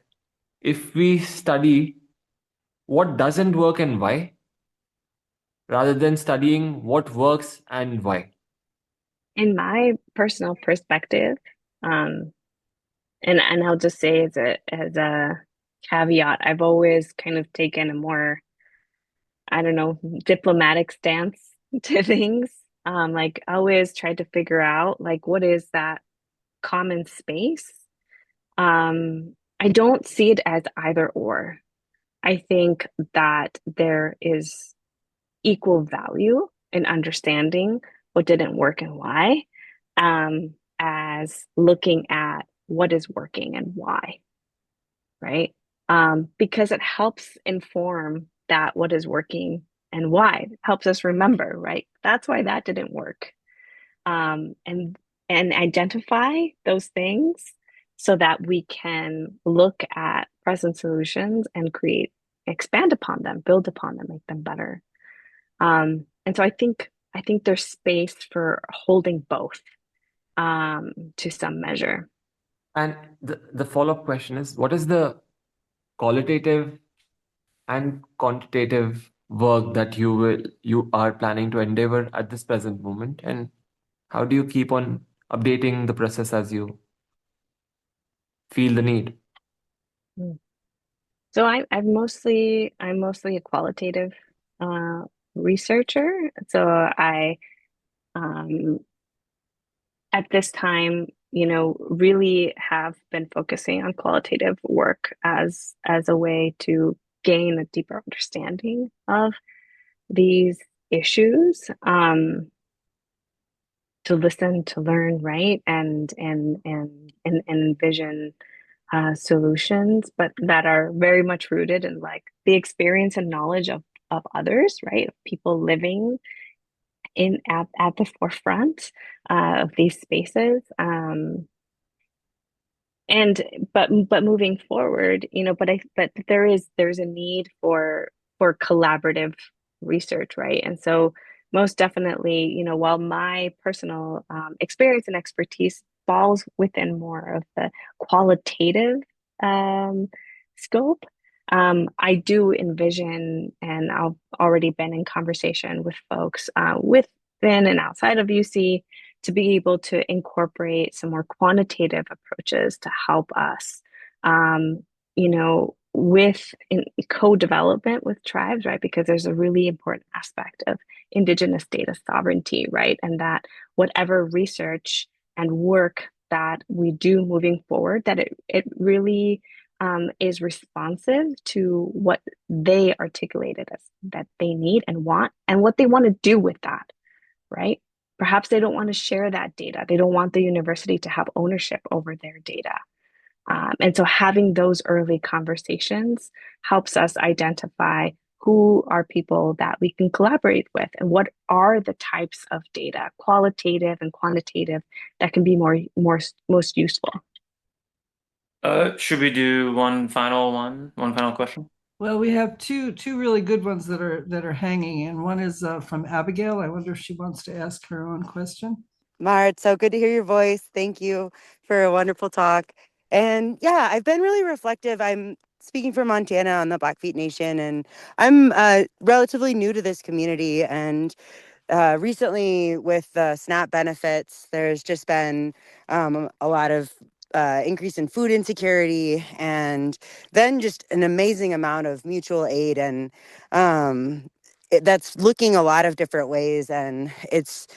if we study what doesn't work and why, rather than studying what works and why? In my personal perspective, and I'll just say as a caveat, I've always kind of taken a more, I don't know, diplomatic stance to things. Like I always tried to figure out, like, what is that common space? I don't see it as either or. I think that there is equal value in understanding what didn't work and why, as looking at what is working and why, right? Because it helps inform that what is working and why. It helps us remember, right? That's why that didn't work. And identify those things so that we can look at present solutions and expand upon them, build upon them, make them better. And so I think there's space for holding both to some measure. And the follow-up question is, what is the qualitative and quantitative work that you are planning to endeavor at this present moment, and how do you keep on updating the process as you feel the need? So I'm mostly a qualitative researcher. So I, um, at this time, really have been focusing on qualitative work as a way to gain a deeper understanding of these issues, to listen, to learn, right, and envision solutions, but that are very much rooted in like the experience and knowledge of others, right? People living in at the forefront of these spaces. And but moving forward, but there's a need for collaborative research, right? And so most definitely, while my personal experience and expertise falls within more of the qualitative um, scope, I do envision, and I've already been in conversation with folks within and outside of UC to be able to incorporate some more quantitative approaches to help us, with in co-development with tribes, right? Because there's a really important aspect of Indigenous data sovereignty, right? And that whatever research and work that we do moving forward, that it really is responsive to what they articulated as that they need and want, and what they want to do with that, right? Perhaps they don't want to share that data. They don't want the university to have ownership over their data. And so having those early conversations helps us identify who are people that we can collaborate with and what are the types of data, qualitative and quantitative, that can be most useful. Should we do one final question? Well, we have two really good ones that are hanging, and one is from Abigail. I wonder if she wants to ask her own question. Mar, it's so good to hear your voice. Thank you for a wonderful talk. And yeah, I've been really reflective. I'm speaking for Montana on the Blackfeet Nation, and I'm relatively new to this community. And recently, with the SNAP benefits, there's just been a lot of increase in food insecurity, and then just an amazing amount of mutual aid. And that's looking a lot of different ways. And it's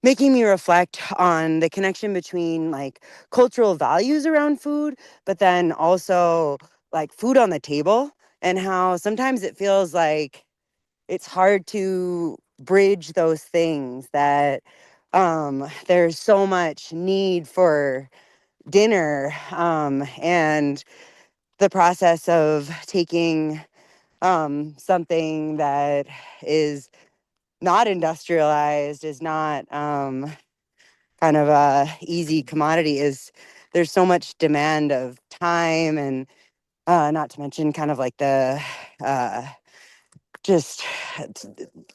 making me reflect on the connection between like cultural values around food, but then also like food on the table, and how sometimes it feels like it's hard to bridge those things, that there's so much need for dinner, and the process of taking something that is not industrialized, is not kind of a easy commodity, is there's so much demand of time, and not to mention kind of like the just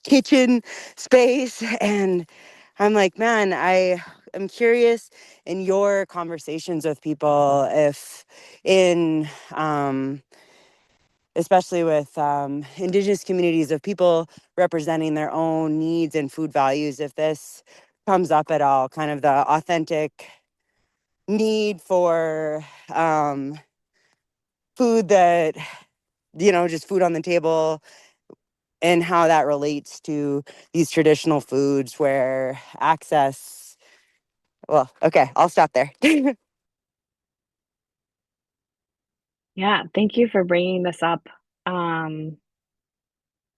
kitchen space. And I'm like, man, I am curious in your conversations with people, if in especially with Indigenous communities, of people representing their own needs and food values, if this comes up at all, kind of the authentic need for food that, just food on the table, and how that relates to these traditional foods where access. Well, okay, I'll stop there. Yeah, thank you for bringing this up.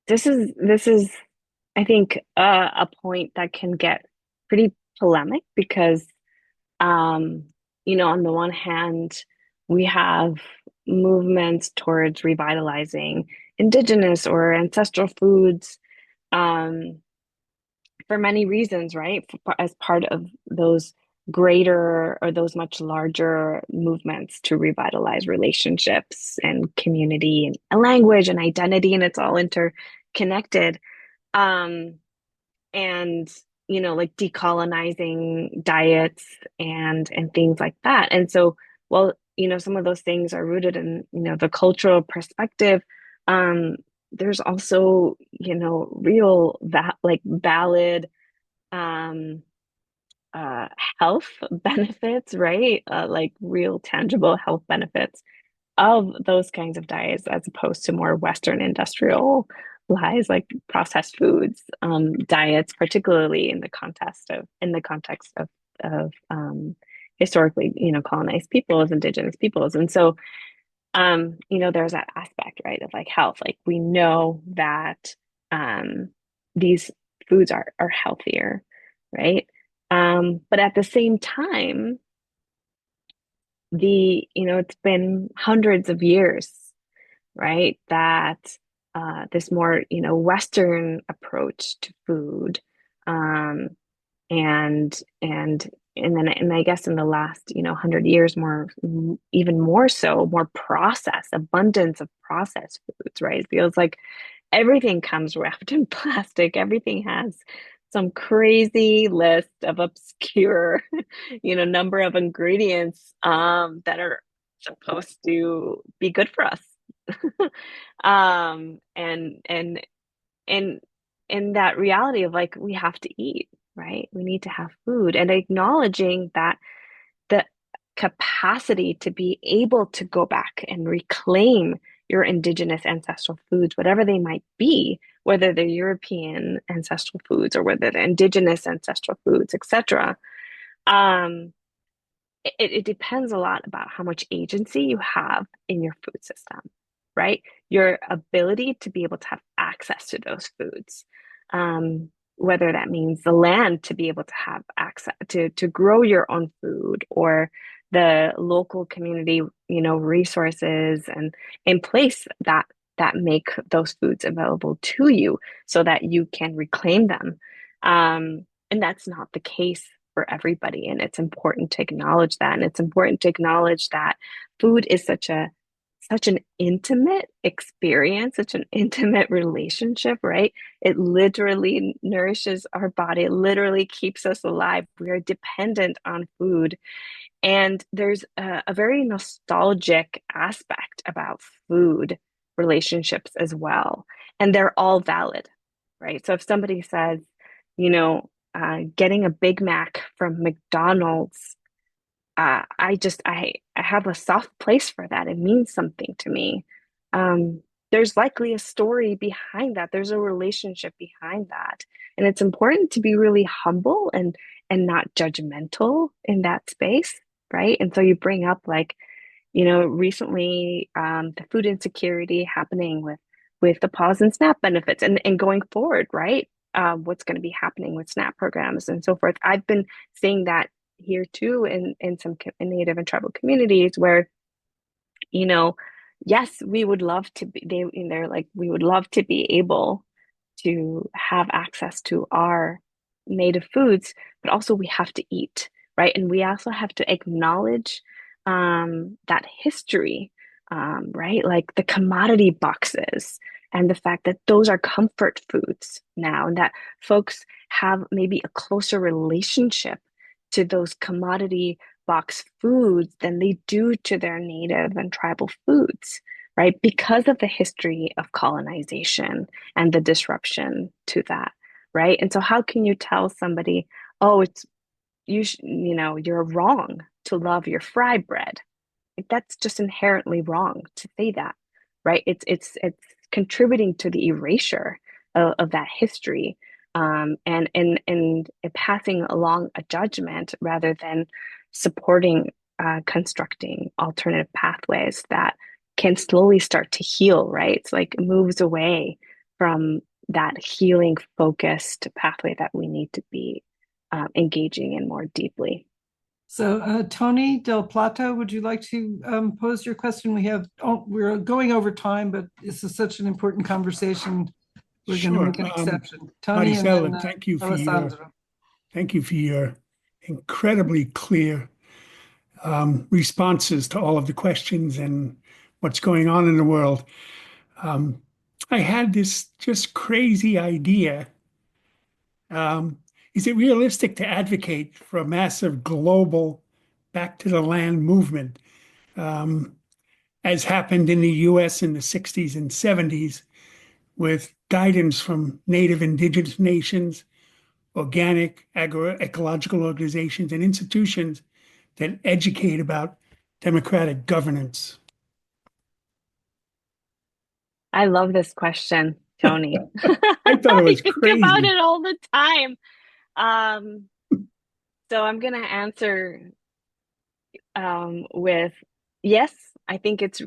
This is I think a point that can get pretty polemic because on the one hand, we have movements towards revitalizing indigenous or ancestral foods, um, for many reasons, right? As part of those greater or those much larger movements to revitalize relationships and community and language and identity, and it's all interconnected. Um, and like decolonizing diets and things like that. And so, well, some of those things are rooted in the cultural perspective. There's also real like valid um health benefits, right? Like real tangible health benefits of those kinds of diets as opposed to more Western industrial lies like processed foods, diets, particularly in the context of historically, colonized peoples, indigenous peoples. And so, there's that aspect, right, of like health. Like we know that these foods are healthier, right? But at the same time, it's been hundreds of years, right, that this more, Western approach to food, um, and I guess in the last 100 years, more, even more so, more processed abundance of processed foods, right? It feels like everything comes wrapped in plastic. Everything has some crazy list of obscure number of ingredients that are supposed to be good for us. And and that reality of like we have to eat, right? We need to have food, and acknowledging that the capacity to be able to go back and reclaim your indigenous ancestral foods, whatever they might be, whether they're European ancestral foods or whether they're indigenous ancestral foods, etc. Um, it depends a lot about how much agency you have in your food system, right? Your ability to be able to have access to those foods. Whether that means the land to be able to have access to grow your own food, or the local community, resources and in place that make those foods available to you so that you can reclaim them. And that's not the case for everybody. And it's important to acknowledge that. And it's important to acknowledge that food is such an intimate experience, such an intimate relationship, right? It literally nourishes our body. It literally keeps us alive. We are dependent on food. And there's a very nostalgic aspect about food relationships as well. And they're all valid, right? So if somebody says, getting a Big Mac from McDonald's, I have a soft place for that. It means something to me. There's likely a story behind that. There's a relationship behind that. And it's important to be really humble and not judgmental in that space, right? And so you bring up like, recently the food insecurity happening with the pause and SNAP benefits and going forward, right? What's going to be happening with SNAP programs and so forth. I've been seeing that here too in some Native and tribal communities where, yes, we would love to be they're like, we would love to be able to have access to our native foods, but also we have to eat, right? And we also have to acknowledge that history, right? Like the commodity boxes and the fact that those are comfort foods now, and that folks have maybe a closer relationship to those commodity box foods than they do to their native and tribal foods, right? Because of the history of colonization and the disruption to that, right? And so how can you tell somebody, oh, you're wrong to love your fry bread? Like that's just inherently wrong to say that, right? It's contributing to the erasure of that history, and passing along a judgment rather than supporting, constructing alternative pathways that can slowly start to heal, right? It's like it moves away from that healing focused pathway that we need to be engaging in more deeply. So, Tony Del Plato, would you like to pose your question? We're going over time, but this is such an important conversation. We're going to make an exception. Tony, and Marisela, then thank you Alessandro. for your incredibly clear responses to all of the questions and what's going on in the world. I had this just crazy idea. Is it realistic to advocate for a massive global back to the land movement, as happened in the US in the 60s and 70s, with guidance from native indigenous nations, organic, agroecological organizations, and institutions that educate about democratic governance? I love this question. Tony. I thought it was I think about crazy. it all the time. So I'm gonna answer with yes, I think it's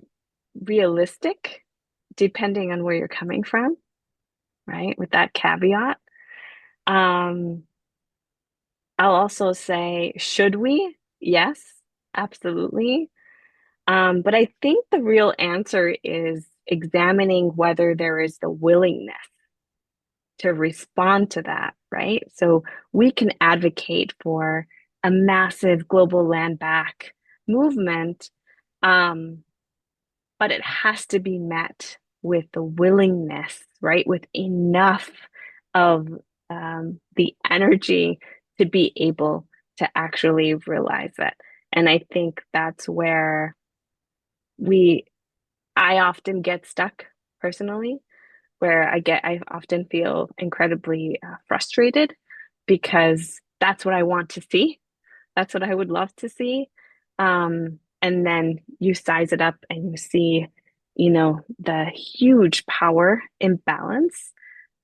realistic, depending on where you're coming from, right? With that caveat. Um, I'll also say, should we? Yes, absolutely. But I think the real answer is examining whether there is the willingness to respond to that, right? So we can advocate for a massive global land back movement, but it has to be met with the willingness, right? With enough of the energy to be able to actually realize it. And I think that's where I often get stuck personally, where I often feel incredibly frustrated because that's what I want to see. That's what I would love to see. And then you size it up and you see, the huge power imbalance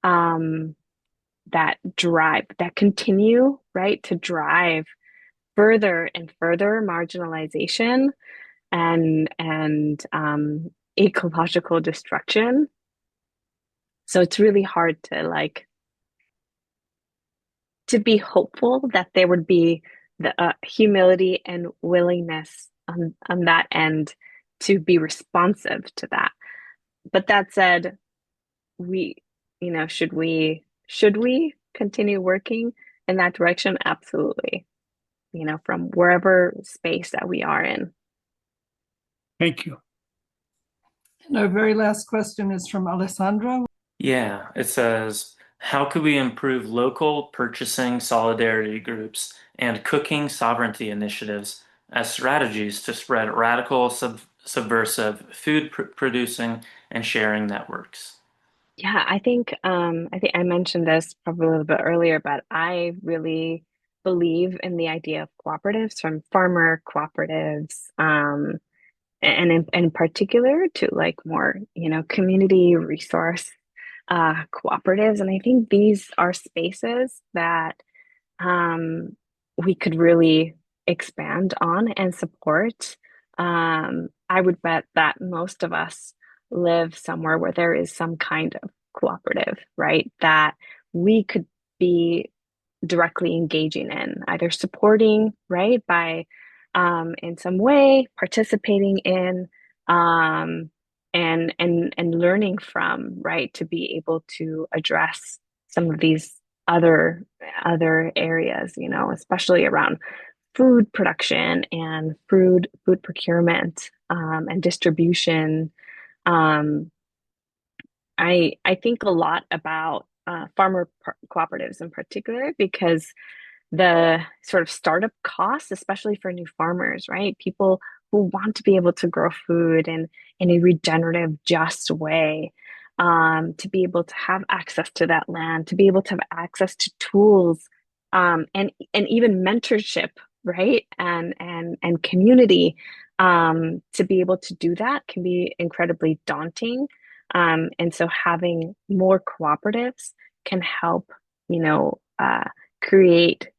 that continue, right, to drive further and further marginalization and ecological destruction. So it's really hard to be hopeful that there would be the humility and willingness on that end to be responsive to that. But that said, we, should we continue working in that direction? Absolutely. From wherever space that we are in. Thank you. And our very last question is from Alessandra. Yeah, it says, how could we improve local purchasing solidarity groups and cooking sovereignty initiatives as strategies to spread radical, subversive food producing and sharing networks? Yeah, I think I mentioned this probably a little bit earlier, but I really believe in the idea of cooperatives, from farmer cooperatives, and in particular to like more, community resource cooperatives. And I think these are spaces that um, we could really expand on and support. I would bet that most of us live somewhere where there is some kind of cooperative, right? That we could be directly engaging in, either supporting, right, by in some way participating in, and learning from, right, to be able to address some of these other areas, especially around food production and food procurement, and distribution. Um, I think a lot about farmer cooperatives in particular, because the sort of startup costs, especially for new farmers, right? People who want to be able to grow food in a regenerative, just way, to be able to have access to that land, to be able to have access to tools, and even mentorship, right? And community, to be able to do that can be incredibly daunting. And so having more cooperatives can help, create,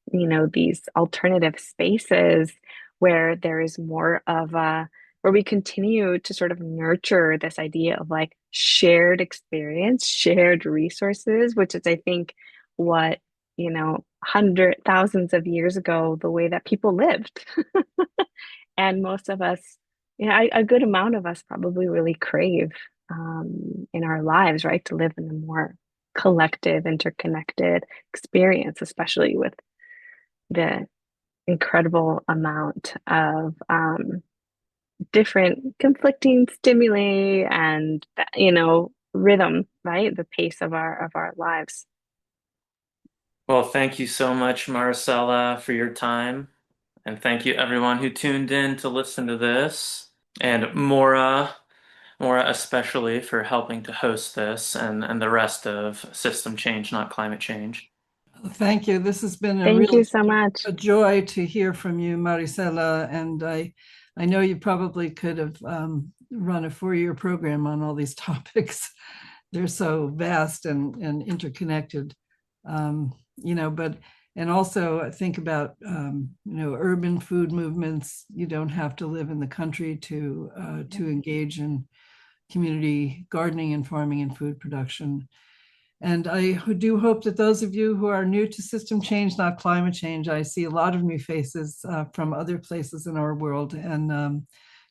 these alternative spaces where there is more of a, where we continue to sort of nurture this idea of like shared experience, shared resources, which is, I think, what, hundred thousands of years ago, the way that people lived. And most of us, a good amount of us probably really crave in our lives, right, to live in a more collective, interconnected experience, especially with the incredible amount of different conflicting stimuli and, rhythm, right, the pace of our lives. Well, thank you so much, Marisela, for your time. And thank you everyone who tuned in to listen to this. And Maura especially for helping to host this and the rest of System Change, Not Climate Change. Thank you. This has been a Thank real you so much. a joy to hear from you, Marisela. And I know you probably could have run a 4-year program on all these topics they're so vast and interconnected, but, and also think about, urban food movements. You don't have to live in the country to engage in community gardening and farming and food production. And I do hope that those of you who are new to system change, not climate change, I see a lot of new faces from other places in our world, and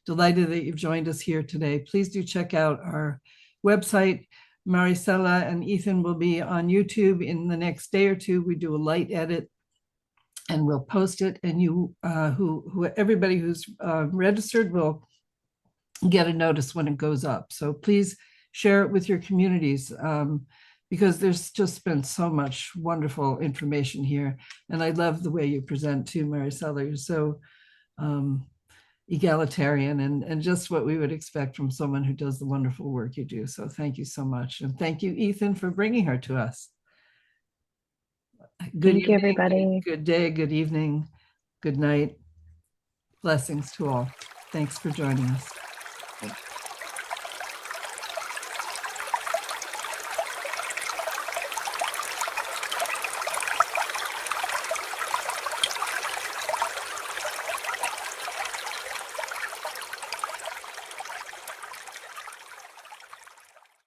delighted that you've joined us here today. Please do check out our website. Marisela and Ethan will be on YouTube in the next day or two. We do a light edit and we'll post it, and everybody who's registered will get a notice when it goes up. So please share it with your communities, because there's just been so much wonderful information here. And I love the way you present too, Marisela. You're so egalitarian and just what we would expect from someone who does the wonderful work you do. So thank you so much. And thank you, Ethan, for bringing her to us. Good Thank you, everybody. Good day, good evening, good night. Blessings to all. Thanks for joining us.